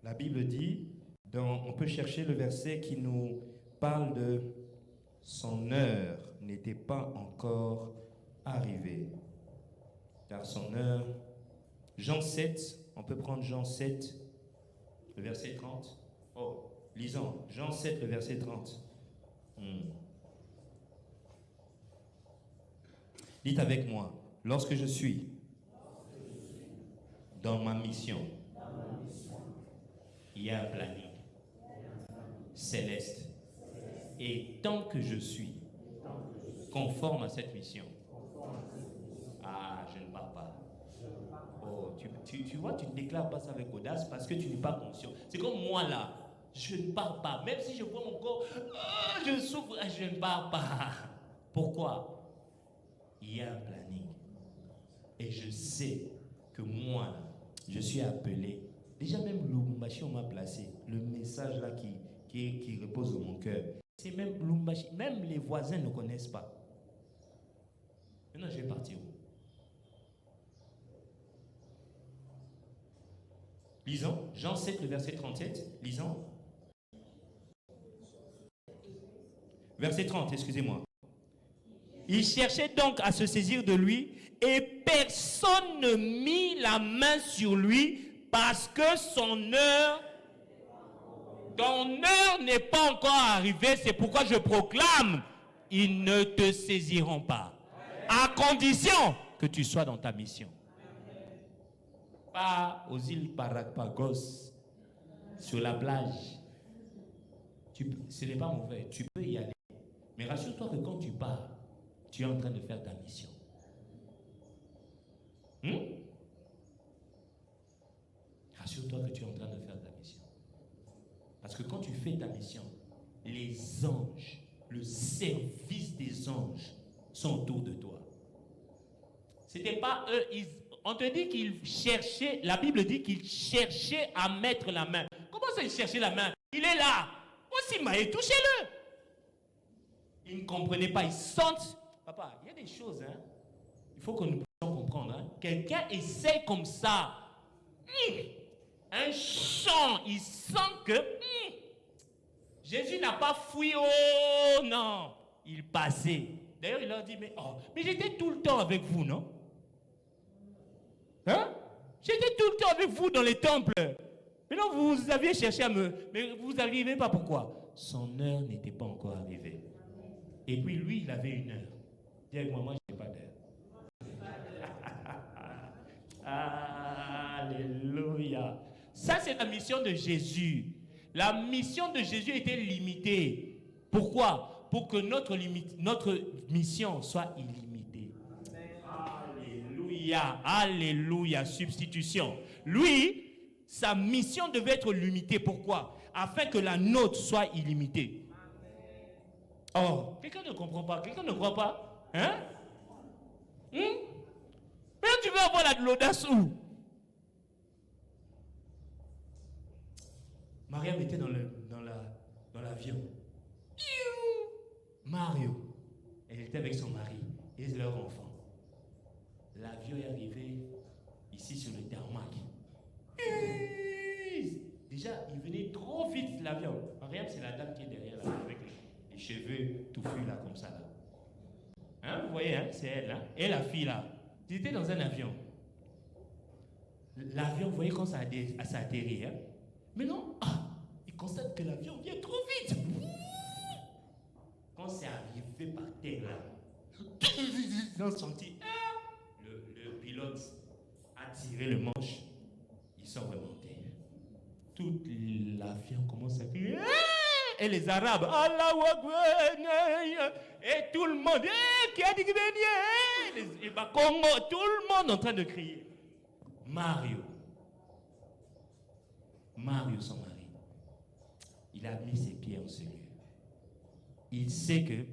La Bible dit, on peut chercher le verset qui nous parle de son heure n'était pas encore arrivée. Car son heure, Jean 7, on peut prendre Jean 7, le verset 30. Oh, lisons, Jean 7, le verset 30. Dites avec moi, lorsque je suis dans ma mission, il y a un planning céleste. Et tant que je suis conforme à cette mission, je ne pars pas. Oh, tu vois, tu ne déclares pas ça avec audace parce que tu n'es pas conscient. C'est comme moi là. je ne pars pas. Même si je vois mon corps, je souffre, je ne pars pas. Pourquoi? Il y a un planning. Et je sais que moi, je suis appelé. Déjà même Lubumbashi, on m'a placé. Le message là qui repose dans mon cœur. C'est même Lubumbashi. Même les voisins ne connaissent pas. Maintenant, je vais partir où? Lisons. Jean 7, le verset 37. Lisons. Verset 30, excusez-moi. Il cherchait donc à se saisir de lui et personne ne mit la main sur lui parce que ton heure n'est pas encore arrivée. C'est pourquoi je proclame, ils ne te saisiront pas. À condition que tu sois dans ta mission. Pas aux îles Parapagos, sur la plage. Ce n'est pas mauvais, tu peux y aller. Mais rassure-toi que quand tu pars, tu es en train de faire ta mission. Rassure-toi que tu es en train de faire ta mission. Parce que quand tu fais ta mission, les anges, le service des anges sont autour de toi. C'était pas eux, on te dit qu'ils cherchaient, la Bible dit qu'ils cherchaient à mettre la main. Comment ça, ils cherchaient la main? Il est là. Aussi, mais touchez-le. Ils ne comprenaient pas, ils sentent. Papa, il y a des choses, hein. Il faut que nous puissions comprendre. Hein. Quelqu'un essaie comme ça. Un chant, il sent que Jésus n'a pas fui. Oh non, il passait. D'ailleurs, il leur dit, mais j'étais tout le temps avec vous, non? Hein? J'étais tout le temps avec vous dans les temples. Maintenant, vous aviez cherché à me... Mais vous n'arrivez pas, pourquoi? Son heure n'était pas encore arrivée. Et puis lui, il avait une heure. Dis avec moi, je n'ai pas d'heure. Alléluia. Ça, c'est la mission de Jésus. La mission de Jésus était limitée. Pourquoi? Pour que notre mission soit illimitée. Alléluia. Alléluia. Substitution. Lui, sa mission devait être limitée. Pourquoi? Afin que la nôtre soit illimitée. Oh, quelqu'un ne comprend pas. Quelqu'un ne croit pas? Hein? Mais tu veux avoir de l'audace où? Mariam était dans l'avion. Mario. Elle était avec son mari et leur enfant. L'avion est arrivé ici sur le tarmac. Déjà, il venait trop vite l'avion. Mariam, c'est la dame qui est derrière là, avec les cheveux touffus là, comme ça là. Hein, vous voyez, hein, c'est elle là. Et la fille là. Ils étaient dans un avion. L'avion, vous voyez quand ça atterrit. Hein? Mais non, ils constatent que l'avion vient trop vite. Quand c'est arrivé par terre là, ils ont senti. Le pilote a tiré le manche. Ils sont remontés. Tout l'avion commence à crier. Et les Arabes, Allahu Akbar, et tout le monde, qui a dit que venir, et Congo, tout le monde en train de crier. Mario, son mari, il a mis ses pieds en ce lieu. Il sait que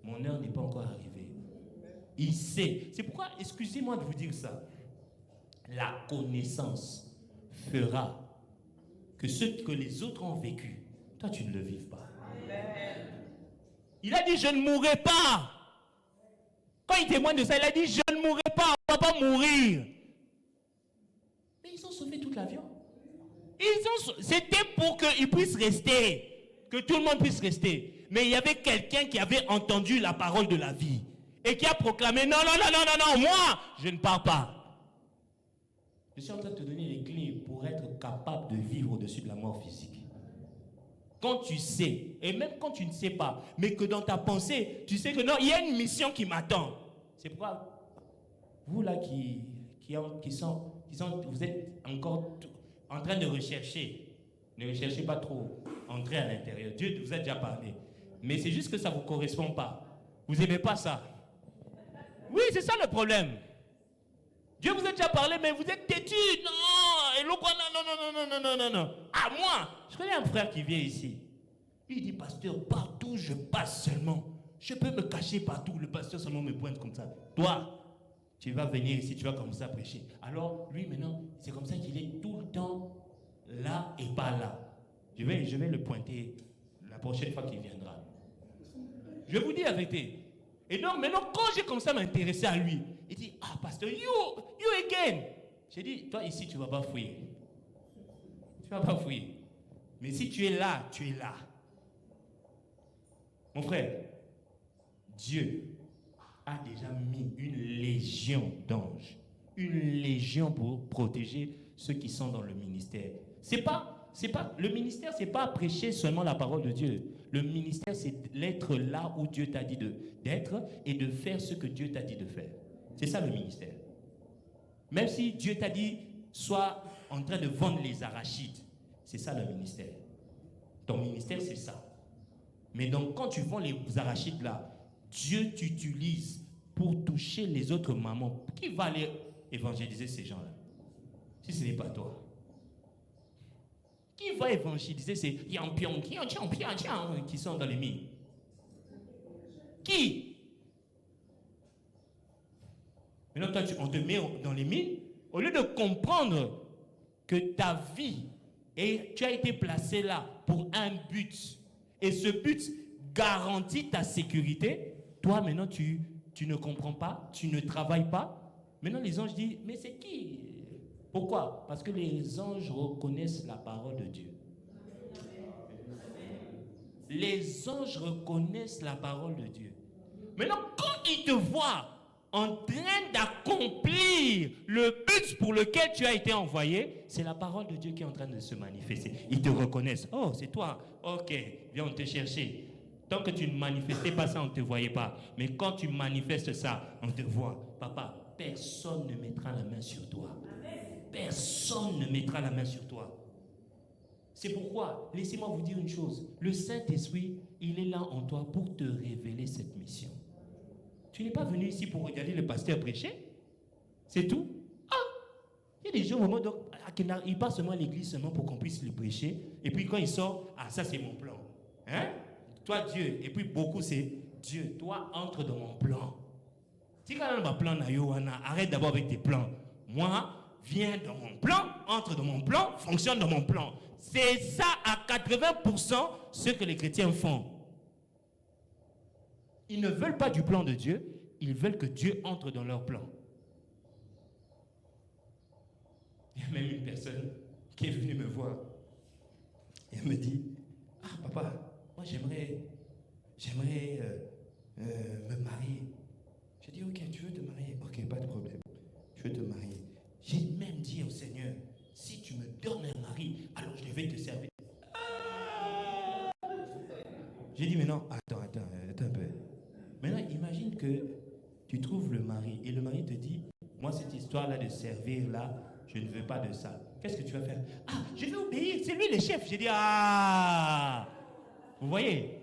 mon heure n'est pas encore arrivée. Il sait. C'est pourquoi, excusez-moi de vous dire ça, la connaissance fera que ce que les autres ont vécu, toi, tu ne le vives pas. Amen. Il a dit, je ne mourrai pas. Quand il témoigne de ça, il a dit, je ne mourrai pas, on ne va pas mourir. Mais ils ont sauvé tout l'avion. C'était pour qu'ils puissent rester, que tout le monde puisse rester. Mais il y avait quelqu'un qui avait entendu la parole de la vie et qui a proclamé, non, moi, je ne pars pas. Je suis en train de te donner les clés pour être capable de vivre au-dessus de la mort physique. Quand tu sais, et même quand tu ne sais pas, mais que dans ta pensée, tu sais que non, il y a une mission qui m'attend. C'est pourquoi, vous là vous êtes encore en train de rechercher. Ne recherchez pas trop. Entrez à l'intérieur. Dieu vous a déjà parlé. Mais c'est juste que ça ne vous correspond pas. Vous n'aimez pas ça. Oui, c'est ça le problème. Dieu vous a déjà parlé, mais vous êtes têtu. Non, et l'autre, non. À moi, je connais un frère qui vient ici. Il dit, pasteur, partout je passe seulement. Je peux me cacher partout. Le pasteur seulement me pointe comme ça. Toi, tu vas venir ici, tu vas commencer à prêcher. Alors, lui, maintenant, c'est comme ça qu'il est tout le temps là et pas là. Je vais le pointer la prochaine fois qu'il viendra. Je vous dis la vérité. Et donc, maintenant, quand j'ai commencé à m'intéresser à lui, il dit, ah, pasteur, you again. J'ai dit, toi, ici, tu ne vas pas fouiller. Tu ne vas pas fouiller. Mais si tu es là, tu es là. Mon frère, Dieu a déjà mis une légion d'anges, une légion pour protéger ceux qui sont dans le ministère. Le ministère, c'est pas prêcher seulement la parole de Dieu. Le ministère, c'est l'être là où Dieu t'a dit d'être et de faire ce que Dieu t'a dit de faire. C'est ça le ministère. Même si Dieu t'a dit, sois en train de vendre les arachides, c'est ça le ministère. Ton ministère, c'est ça. Mais donc, quand tu vends les arachides là, Dieu t'utilise pour toucher les autres mamans. Qui va aller évangéliser ces gens-là? Si ce n'est pas toi. Qui va évangéliser ces yampions qui sont dans les mines? Qui? Maintenant, toi, on te met dans les mines, au lieu de comprendre que ta vie, et tu as été placé là pour un but, et ce but garantit ta sécurité, toi, maintenant, tu ne comprends pas, tu ne travailles pas. Maintenant, les anges disent, mais c'est qui? Pourquoi? Parce que les anges reconnaissent la parole de Dieu. Les anges reconnaissent la parole de Dieu. Maintenant, quand ils te voient en train d'accomplir le but pour lequel tu as été envoyé, c'est la parole de Dieu qui est en train de se manifester. Ils te reconnaissent. Oh, c'est toi. Ok, viens, on te chercher. Tant que tu ne manifestais pas ça, on ne te voyait pas. Mais quand tu manifestes ça, on te voit. Papa, personne ne mettra la main sur toi. Personne ne mettra la main sur toi. C'est pourquoi, laissez-moi vous dire une chose. Le Saint-Esprit, il est là en toi pour te révéler cette mission. Tu n'es pas venu ici pour regarder le pasteur prêcher. C'est tout. Ah, il y a des gens au moment où ils passent seulement à l'église seulement pour qu'on puisse le prêcher. Et puis quand ils sortent, ah ça c'est mon plan. Hein? Toi Dieu. Et puis beaucoup c'est Dieu. Toi entre dans mon plan. Si quand on a un plan, arrête d'abord avec tes plans. Moi, viens dans mon plan, entre dans mon plan, fonctionne dans mon plan. C'est ça à 80% ce que les chrétiens font. Ils ne veulent pas du plan de Dieu, ils veulent que Dieu entre dans leur plan. Il y a même une personne qui est venue me voir et elle me dit, ah papa, moi j'aimerais me marier. J'ai dit, ok, tu veux te marier? Ok, pas de problème, je veux te marier. J'ai même dit au Seigneur, si tu me donnes un mari, alors je vais te servir. J'ai dit, mais non, attends un peu. Maintenant, imagine que tu trouves le mari et le mari te dit, moi cette histoire-là de servir là, je ne veux pas de ça. Qu'est-ce que tu vas faire? Ah, je vais obéir, c'est lui le chef. J'ai dit, ah, vous voyez?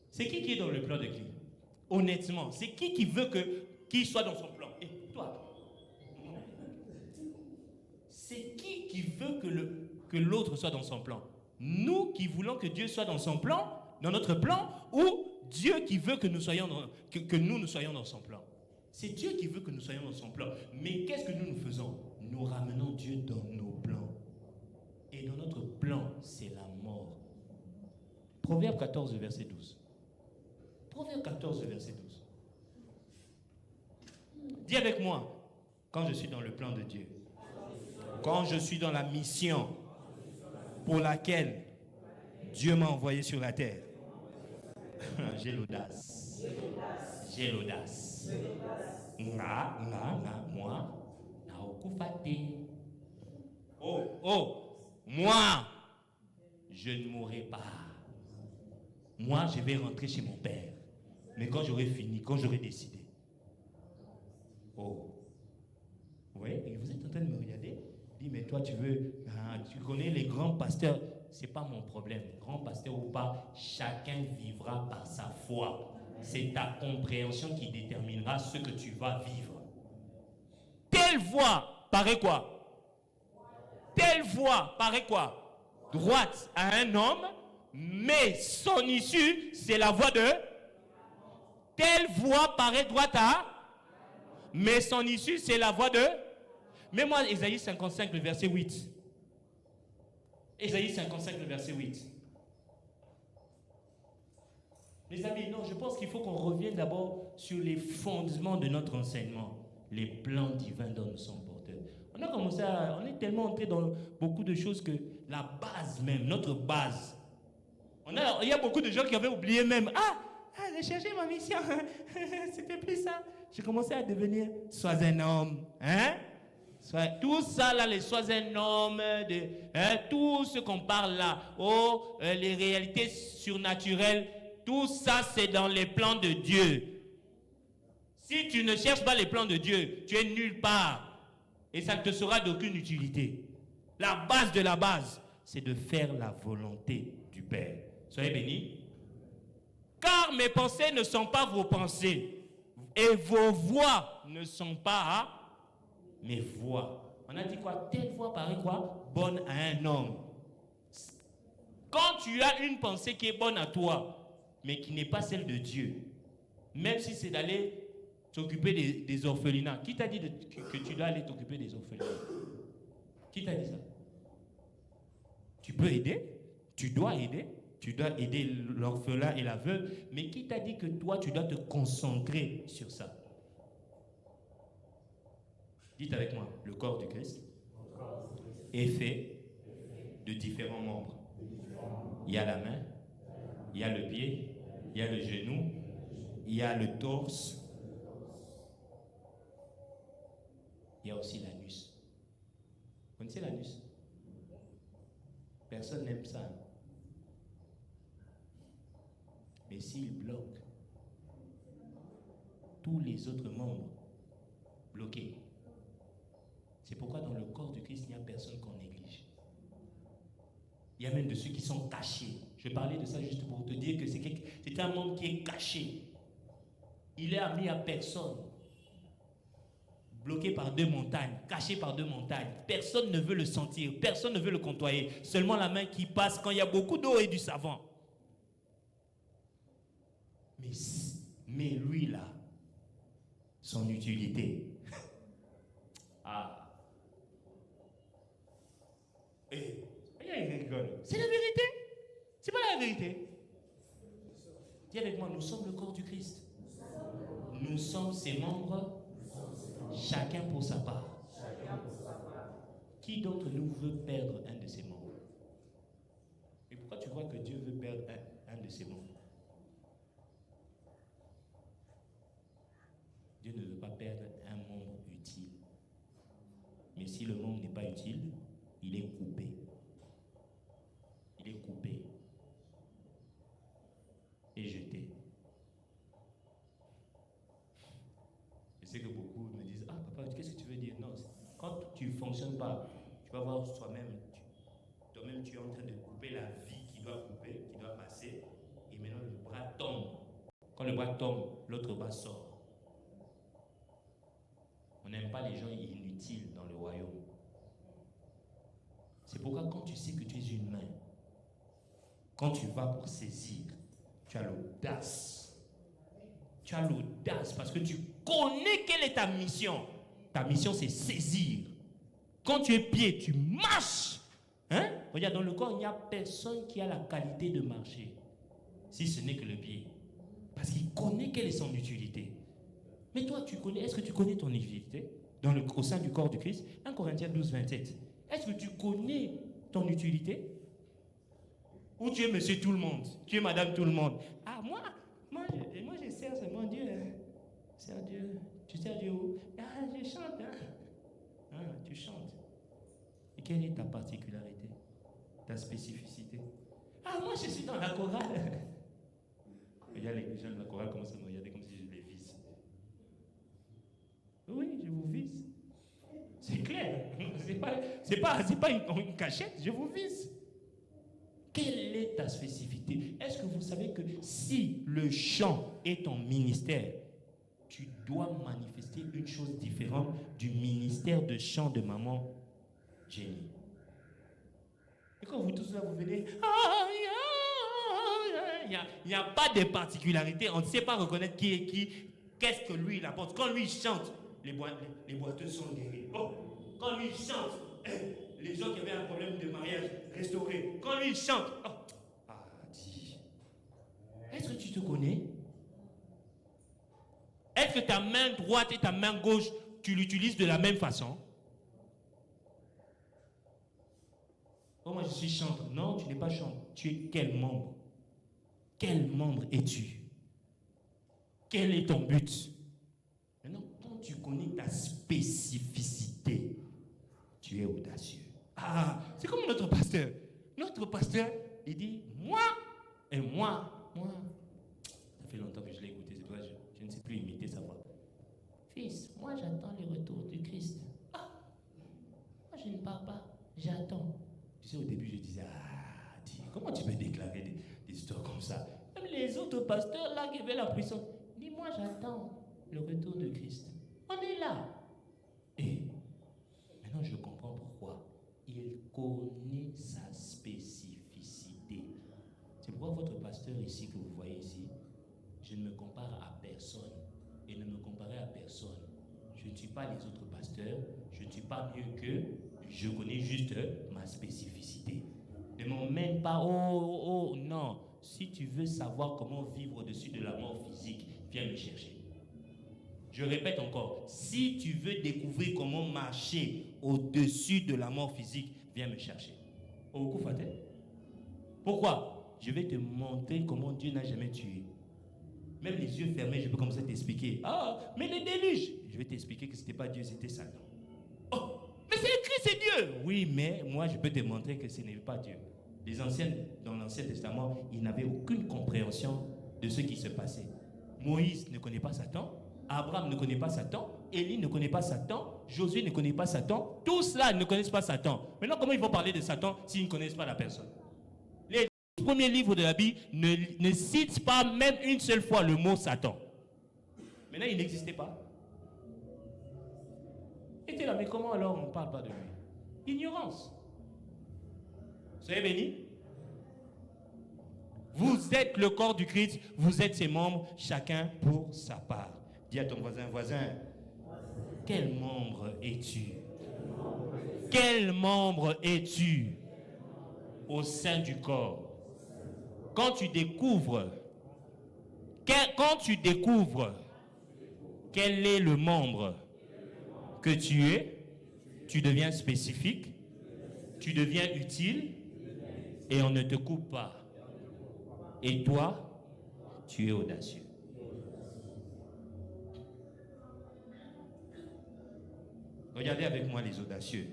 C'est qui est dans le plan de qui? Honnêtement, c'est qui veut qu'il soit dans son plan? Et toi? C'est qui veut que l'autre soit dans son plan? Nous qui voulons que Dieu soit dans son plan, dans notre plan, ou Dieu qui veut que nous soyons dans son plan? C'est Dieu qui veut que nous soyons dans son plan. Mais qu'est-ce que nous faisons? Nous ramenons Dieu dans nos plans. Et dans notre plan, c'est la mort. Proverbe 14, verset 12. Proverbe 14, verset 12. Dis avec moi, quand je suis dans le plan de Dieu, quand je suis dans la mission pour laquelle Dieu m'a envoyé sur la terre, j'ai l'audace. J'ai l'audace. Moi, moi, je ne mourrai pas. Moi, je vais rentrer chez mon père. Mais quand j'aurai fini, quand j'aurai décidé. Oh. Vous voyez, et vous êtes en train de me regarder. Dis, mais toi, tu connais les grands pasteurs. Ce n'est pas mon problème. Grand pasteur ou pas, chacun vivra par sa foi. C'est ta compréhension qui déterminera ce que tu vas vivre. telle voie paraît quoi? Telle voie paraît quoi? Droite à un homme, mais son issue, c'est la voie de... Telle voie paraît droite à... Mais son issue, c'est la voie de... Mets-moi Ésaïe 55, le verset 8. Ésaïe 55, le verset 8. Les amis, non, je pense qu'il faut qu'on revienne d'abord sur les fondements de notre enseignement. Les plans divins dont nous sommes porteurs. On a commencé à... On est tellement entré dans beaucoup de choses que la base même, notre base. Il y a beaucoup de gens qui avaient oublié même. J'ai cherché ma mission. C'était plus ça. J'ai commencé à devenir sois un homme. Hein? Tout ça là, les sois un homme, tout ce qu'on parle là, les réalités surnaturelles, tout ça c'est dans les plans de Dieu. Si tu ne cherches pas les plans de Dieu, tu es nulle part. Et ça ne te sera d'aucune utilité. La base de la base, c'est de faire la volonté du Père. Soyez bénis. Car mes pensées ne sont pas vos pensées. Et vos voix ne sont pas mes voix. On a dit quoi? Telle voix paraît quoi? Bonne à un homme. Quand tu as une pensée qui est bonne à toi, mais qui n'est pas celle de Dieu, même si c'est d'aller t'occuper des orphelinats, qui t'a dit que tu dois aller t'occuper des orphelinats? Qui t'a dit ça? Tu peux aider, tu dois aider l'orphelin et la veuve, mais qui t'a dit que toi, tu dois te concentrer sur ça? Dites avec moi, le corps du Christ est fait de différents membres. Il y a la main, il y a le pied, il y a le genou, il y a le torse, il y a aussi l'anus. Vous connaissez l'anus? Personne n'aime ça. Mais s'il bloque, tous les autres membres bloqués. C'est pourquoi dans le corps du Christ, il n'y a personne qu'on néglige. Il y a même de ceux qui sont cachés. Je parlais de ça juste pour te dire que c'est un membre qui est caché. Il est ami à personne. Bloqué par deux montagnes, caché par deux montagnes. Personne ne veut le sentir, personne ne veut le côtoyer. Seulement la main qui passe quand il y a beaucoup d'eau et du savon. Mais lui là, son utilité. Il rigole. C'est la vérité. C'est pas la vérité. Dis avec moi, nous sommes le corps du Christ. Nous sommes ses membres, chacun pour sa part. Qui d'entre nous veut perdre un de ses membres? Et pourquoi tu crois que Dieu veut perdre un de ses membres? Dieu ne veut pas perdre un membre utile. Mais si le membre n'est pas utile, il est coupé. Il est coupé. Et jeté. Je sais que beaucoup me disent, papa, qu'est-ce que tu veux dire? Non, quand tu ne fonctionnes pas, tu vas voir toi-même tu es en train de couper la vie qui doit couper, qui doit passer, et maintenant le bras tombe. Quand le bras tombe, l'autre bras sort. On n'aime pas les gens inutiles dans le royaume. C'est pourquoi quand tu sais que tu es une main, quand tu vas pour saisir, tu as l'audace. Tu as l'audace parce que tu connais quelle est ta mission. Ta mission, c'est saisir. Quand tu es pied, tu marches. Hein? Regarde, dans le corps, il n'y a personne qui a la qualité de marcher, si ce n'est que le pied. Parce qu'il connaît quelle est son utilité. Mais toi, est-ce que tu connais ton utilité au sein du corps du Christ? 1 Corinthiens 12, 27. Est-ce que tu connais ton utilité? Ou tu es monsieur tout le monde? Tu es madame tout le monde? Moi je sers seulement Dieu. Sers Dieu. Tu sers Dieu où? Je chante. Tu chantes. Et quelle est ta particularité? Ta spécificité? Moi je suis dans la chorale. Regarde les gens de la chorale commencent à me regarder comme si je les vise. Oui, je vous vise. C'est clair. C'est pas une cachette, je vous vise. Quelle est ta spécificité? Est-ce que vous savez que si le chant est ton ministère, tu dois manifester une chose différente du ministère de chant de maman Jenny. Et quand vous tous là, vous venez, il n'y a pas de particularité, on ne sait pas reconnaître qui est qui, qu'est-ce que lui il apporte. Quand lui il chante, les boiteux sont guéris. Oh, quand lui il chante, les gens qui avaient un problème de mariage restaurés. Quand lui il chante, dis, est-ce que tu te connais? Est-ce que ta main droite et ta main gauche, tu l'utilises de la même façon? Oh, moi je suis chanteur. Non, tu n'es pas chanteur. Tu es quel membre? Quel membre es-tu? Quel est ton but? Maintenant, quand tu connais ta spécificité, tu es audacieux. C'est comme notre pasteur. Notre pasteur, il dit, moi et moi. Ça fait longtemps que je l'ai écouté, c'est pourquoi je ne sais plus imiter sa voix. Fils, moi j'attends le retour du Christ. Moi je ne parle pas, j'attends. Tu sais, au début je disais, comment tu peux déclarer des histoires comme ça? Même les autres pasteurs là qui avaient la puissance, dis-moi j'attends le retour de Christ. On est là. Et maintenant je comprends pourquoi. Il connaît sa spécificité. C'est pourquoi votre pasteur ici que vous voyez ici, je ne me compare à personne. Et ne me comparer à personne. Je ne suis pas les autres pasteurs, je ne suis pas mieux qu'eux, je connais juste ma spécificité. Ne m'emmène pas, non. Si tu veux savoir comment vivre au-dessus de la mort physique, viens me chercher. Je répète encore, si tu veux découvrir comment marcher au-dessus de la mort physique, viens me chercher. Pourquoi? Je vais te montrer comment Dieu n'a jamais tué. Même les yeux fermés, je peux commencer à t'expliquer. Mais les déluges, je vais t'expliquer que ce n'était pas Dieu, c'était Satan. Mais c'est écrit, c'est Dieu. Oui, mais moi, je peux te montrer que ce n'est pas Dieu. Les anciens, dans l'Ancien Testament, ils n'avaient aucune compréhension de ce qui se passait. Moïse ne connaît pas Satan. Abraham ne connaît pas Satan. Élie ne connaît pas Satan. Josué ne connaît pas Satan. Tous cela ne connaissent pas Satan. Maintenant, comment ils vont parler de Satan s'ils ne connaissent pas la personne? Les premiers livres de la Bible ne citent pas même une seule fois le mot Satan. Maintenant, il n'existait pas. Il était là, mais comment alors on ne parle pas de lui? Ignorance. Soyez bénis. Vous êtes le corps du Christ, vous êtes ses membres, chacun pour sa part. Dis à ton voisin, quel membre es-tu? Quel membre es-tu au sein du corps? Quand tu découvres quel est le membre que tu es, tu deviens spécifique, tu deviens utile et on ne te coupe pas. Et toi, tu es audacieux. Regardez avec moi les audacieux.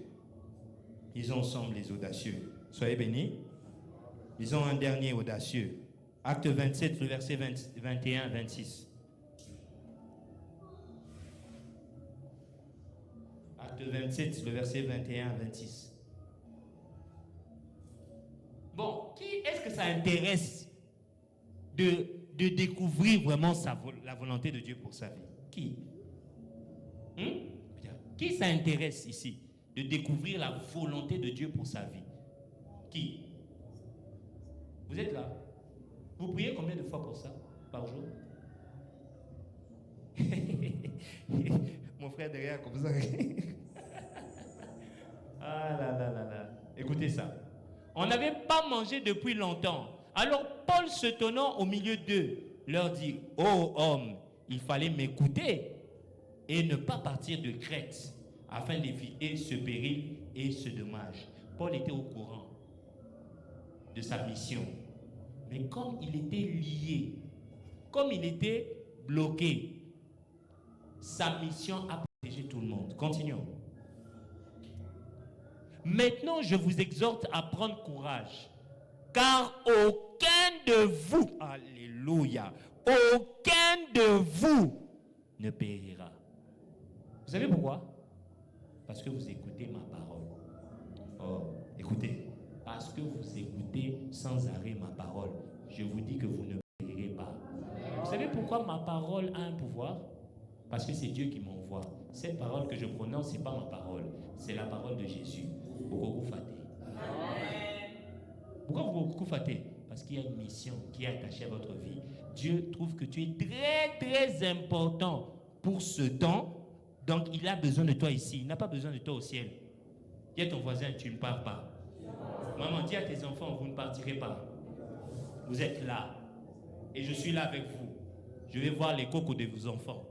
Lisons ensemble les audacieux. Soyez bénis. Lisons un dernier audacieux. Acte 27, le verset 21-26. Acte 27, le verset 21-26. Bon, qui est-ce que ça intéresse de découvrir vraiment la volonté de Dieu pour sa vie? Qui? Qui ça intéresse ici de découvrir la volonté de Dieu pour sa vie? Qui? Vous êtes là? Vous priez combien de fois pour ça par jour? Mon frère derrière comme ça. Écoutez ça. On n'avait pas mangé depuis longtemps. Alors Paul, se tenant au milieu d'eux, leur dit, ô homme, il fallait m'écouter et ne pas partir de Crète afin d'éviter ce péril et ce dommage. Paul était au courant de sa mission. Mais comme il était lié, comme il était bloqué, sa mission a protégé tout le monde. Continuons. Maintenant, je vous exhorte à prendre courage, car aucun de vous, alléluia, aucun de vous ne périra. Vous savez pourquoi? Parce que vous écoutez ma parole. Écoutez, parce que vous écoutez sans arrêt ma parole, je vous dis que vous ne périrez pas. Vous savez pourquoi ma parole a un pouvoir? Parce que c'est Dieu qui m'envoie. Cette parole que je prononce, ce n'est pas ma parole. C'est la parole de Jésus. Pourquoi vous fatez? Pourquoi vous fatez? Parce qu'il y a une mission qui est attachée à votre vie. Dieu trouve que tu es très, très important pour ce temps. Donc, il a besoin de toi ici. Il n'a pas besoin de toi au ciel. Dis à ton voisin, tu ne pars pas. Maman, dis à tes enfants, vous ne partirez pas. Vous êtes là. Et je suis là avec vous. Je vais voir les cocos de vos enfants.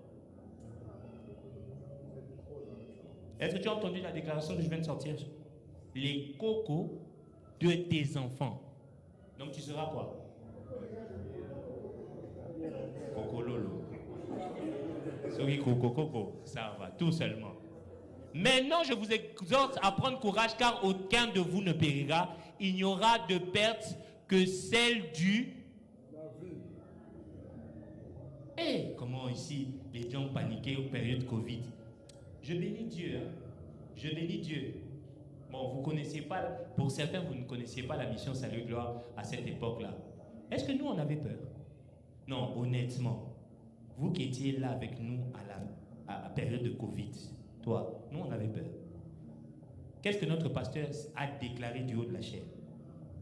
Est-ce que tu as entendu la déclaration que je viens de sortir? Les cocos de tes enfants. Donc tu seras quoi? Coco lolo. Sorry, coco, ça va, tout seulement. Maintenant, je vous exhorte à prendre courage, car aucun de vous ne périra. Il n'y aura de perte que celle du... Et comment ici, les gens paniquaient aux périodes Covid. Je bénis Dieu. Hein? Je bénis Dieu. Bon, vous connaissiez pas, pour certains, vous ne connaissiez pas la mission Salut Gloire à cette époque-là. Est-ce que nous, on avait peur? Non, honnêtement. Vous qui étiez là avec nous à la période de Covid, toi, nous, on avait peur. Qu'est-ce que notre pasteur a déclaré du haut de la chair?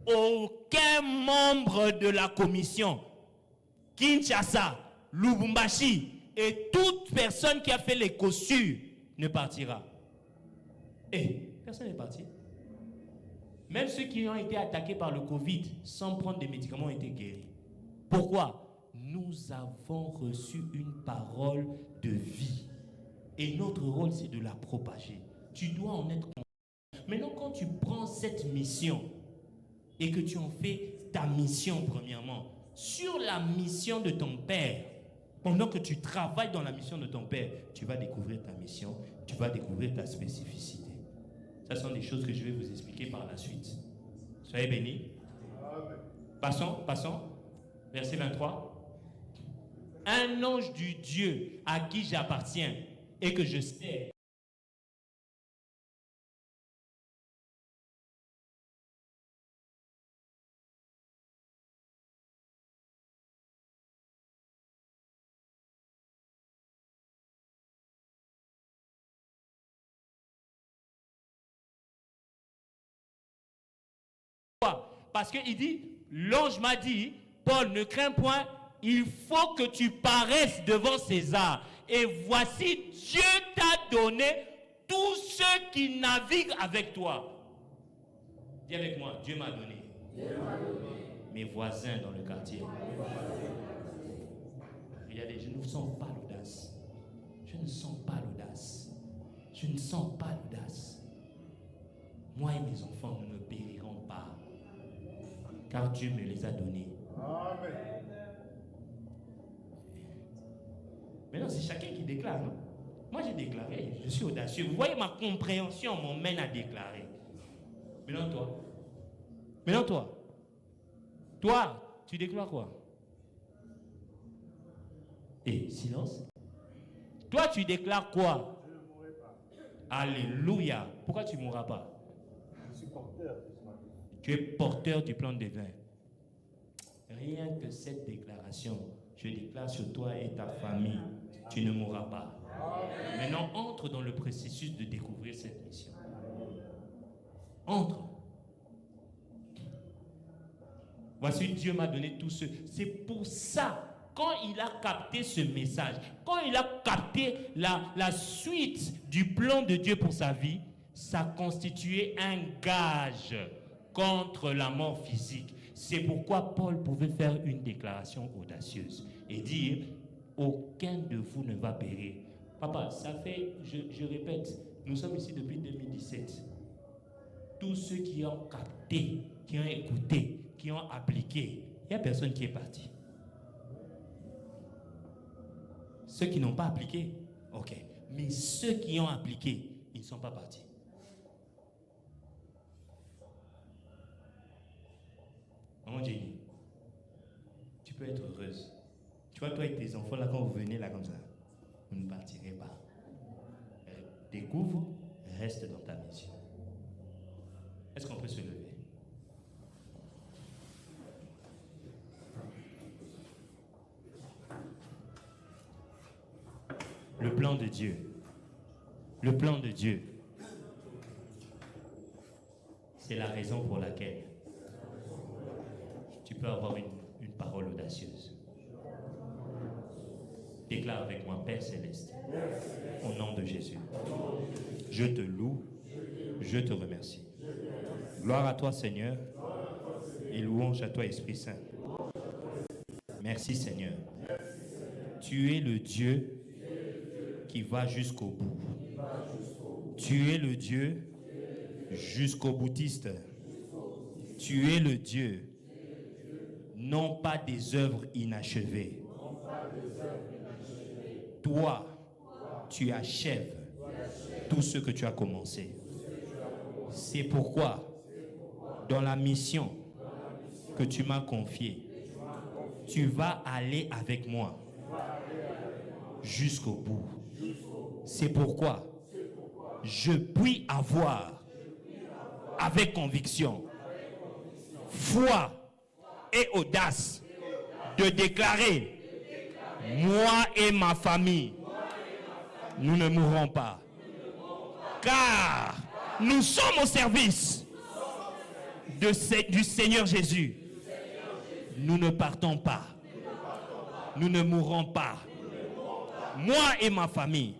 Aucun membre de la commission, Kinshasa, Lubumbashi et toute personne qui a fait les cossures ne partira. Et personne n'est parti. Même ceux qui ont été attaqués par le Covid sans prendre des médicaments ont été guéris. Pourquoi? Nous avons reçu une parole de vie. Et notre rôle, c'est de la propager. Tu dois en être conscient. Maintenant, quand tu prends cette mission et que tu en fais ta mission premièrement, sur la mission de ton Père, pendant que tu travailles dans la mission de ton Père, tu vas découvrir ta mission, tu vas découvrir ta spécificité. Ce sont des choses que je vais vous expliquer par la suite. Soyez bénis. Passons. Verset 23. Un ange du Dieu à qui j'appartiens et que je sais. Parce qu'il dit, l'ange m'a dit, Paul, ne crains point, il faut que tu paraisses devant César. Et voici, Dieu t'a donné tous ceux qui naviguent avec toi. Dis avec moi, Dieu m'a donné. Mes voisins dans le quartier. Regardez, je ne sens pas l'audace. Je ne sens pas l'audace. Je ne sens pas l'audace. Moi et mes enfants, nous ne périrons pas. Car Dieu me les a donnés. Amen. Maintenant, c'est chacun qui déclare. Non? Moi, j'ai déclaré. Je suis audacieux. Vous voyez, ma compréhension m'emmène à déclarer. Maintenant, toi. Toi, tu déclares quoi? Et silence. Toi, tu déclares quoi? Je ne mourrai pas. Alléluia. Pourquoi tu ne mourras pas? Je suis porteur. Tu es porteur du plan divin. Rien que cette déclaration, je déclare sur toi et ta famille, tu ne mourras pas. Maintenant, entre dans le processus de découvrir cette mission. Entre. Voici, Dieu m'a donné tout ce. C'est pour ça, quand il a capté ce message, quand il a capté la suite du plan de Dieu pour sa vie, ça constituait un gage contre la mort physique. C'est pourquoi Paul pouvait faire une déclaration audacieuse et dire, aucun de vous ne va périr. Papa, ça fait, je répète, nous sommes ici depuis 2017. Tous ceux qui ont capté, qui ont écouté, qui ont appliqué, il n'y a personne qui est parti. Ceux qui n'ont pas appliqué, ok. Mais ceux qui ont appliqué, ils ne sont pas partis. Maman Jenny, tu peux être heureuse. Tu vois, toi et tes enfants, là, quand vous venez là comme ça, vous ne partirez pas. Découvre, reste dans ta mission. Est-ce qu'on peut se lever? Le plan de Dieu. Le plan de Dieu. C'est la raison pour laquelle tu peux avoir une parole audacieuse. Déclare avec moi, Père Céleste, au nom de Jésus. Je te loue, je te remercie. Gloire à toi, Seigneur, et louange à toi, Esprit Saint. Merci, Seigneur. Tu es le Dieu qui va jusqu'au bout. Tu es le Dieu jusqu'au boutiste. Tu es le Dieu, non pas des œuvres inachevées. Toi, tu achèves tout ce que tu as commencé. C'est pourquoi, dans la mission que tu m'as confiée, tu vas aller avec moi jusqu'au bout. C'est pourquoi je puis avoir avec conviction, foi et audace de déclarer, moi et ma famille, nous ne mourrons pas. Car nous sommes au service du Seigneur Jésus. Nous ne partons pas. Nous ne mourrons pas. Moi et ma famille,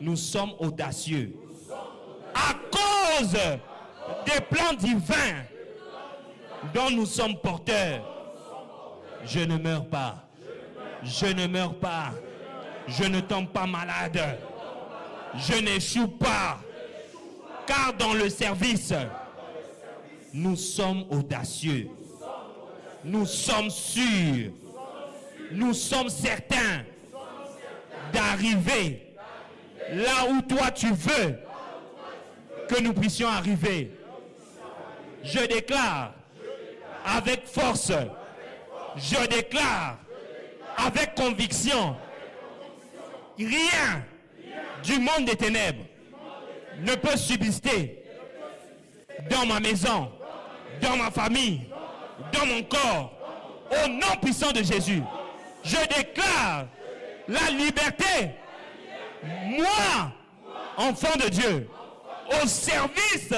nous sommes audacieux. À cause des plans divins dont nous sommes porteurs, je ne meurs pas. Je ne meurs pas. Je ne tombe pas malade. Je n'échoue pas. Car dans le service, nous sommes audacieux. Nous sommes sûrs. Nous sommes certains d'arriver là où toi tu veux que nous puissions arriver. Je déclare avec force, je déclare avec conviction, rien du monde des ténèbres ne peut subsister dans ma maison, dans ma famille, dans mon corps, au nom puissant de Jésus. Je déclare la liberté, moi, enfant de Dieu, au service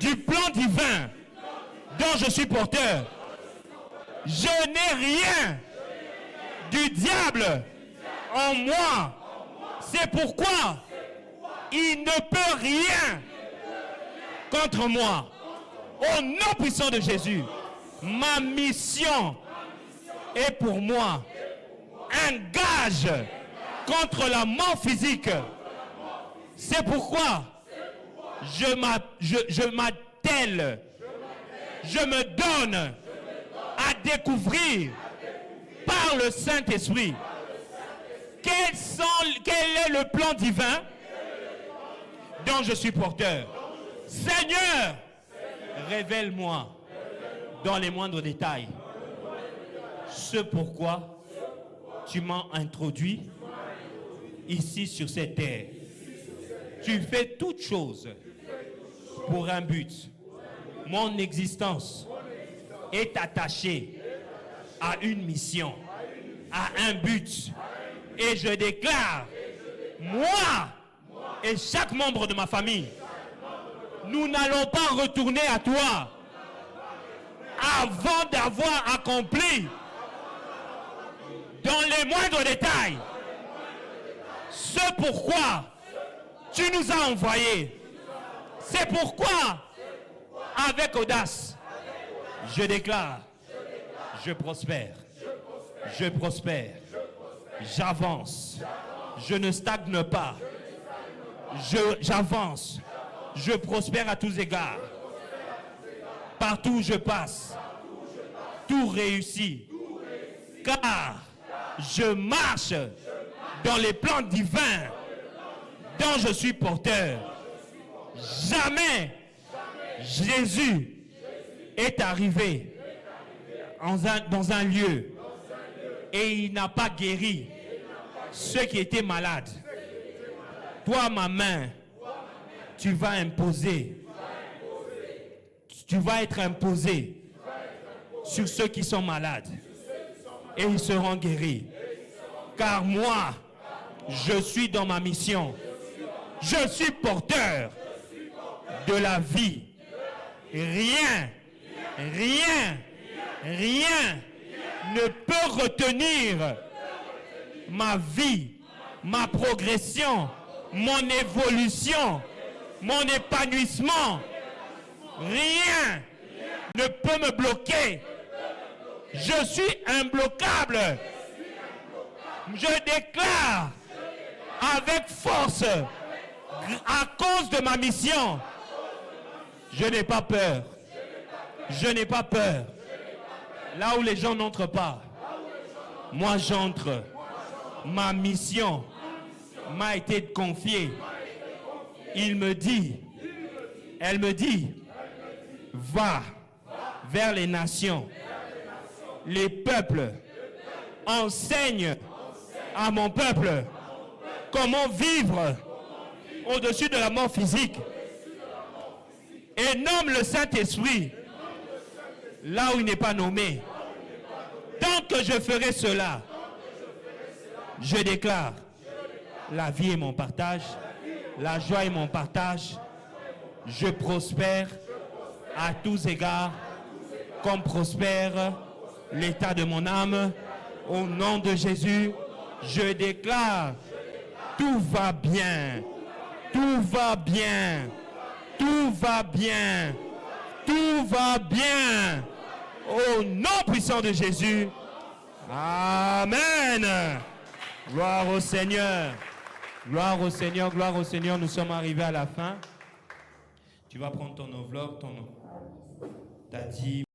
du plan divin dont je suis porteur. Je n'ai rien du diable en moi. C'est pourquoi il ne peut rien contre moi. Au nom puissant de Jésus, ma mission est pour moi un gage contre la mort physique. C'est pourquoi je m'attelle, je me donne à découvrir par le Saint-Esprit quel est le plan divin dont je suis porteur. Seigneur, révèle-moi dans les moindres détails ce pourquoi tu m'as introduit ici sur cette terre. Tu fais toutes choses pour un but. Mon existence est attachée à une mission, à un but. Et je déclare, moi et chaque membre de ma famille, nous n'allons pas retourner à toi avant d'avoir accompli dans les moindres détails ce pourquoi tu nous as envoyés. C'est pourquoi, avec audace, je déclare, je prospère, j'avance, je ne stagne pas, j'avance, je prospère à tous égards. Partout où je passe, tout réussit, car je marche dans les plans divins dont je suis porteur. Jamais Jésus est arrivé dans un lieu et il n'a pas guéri ceux qui étaient malades. Toi, ma main, tu vas imposer. Tu vas être imposé sur ceux qui sont malades et ils seront guéris. Car moi, Je suis dans ma mission. Je suis porteur de la vie. Rien ne peut retenir ma vie, ma progression, mon évolution, mon épanouissement. Rien ne peut me bloquer. Je suis imbloquable. Je déclare avec force, à cause de ma mission, je n'ai pas peur. Je n'ai pas peur. Là où les gens n'entrent pas, moi j'entre. Ma mission m'a été confiée. Elle me dit, va vers les nations, les peuples, enseigne à mon peuple comment vivre au-dessus de la mort physique et nomme le Saint-Esprit là où il n'est pas nommé. Tant que je ferai cela, je déclare, la vie est mon partage, la joie est mon partage, je prospère à tous égards, comme prospère l'état de mon âme. Au nom de Jésus, je déclare, tout va bien, tout va bien, tout va bien, tout va bien. Au nom puissant de Jésus, amen. Gloire au Seigneur, gloire au Seigneur, gloire au Seigneur. Nous sommes arrivés à la fin. Tu vas prendre ton enveloppe, ta dîme.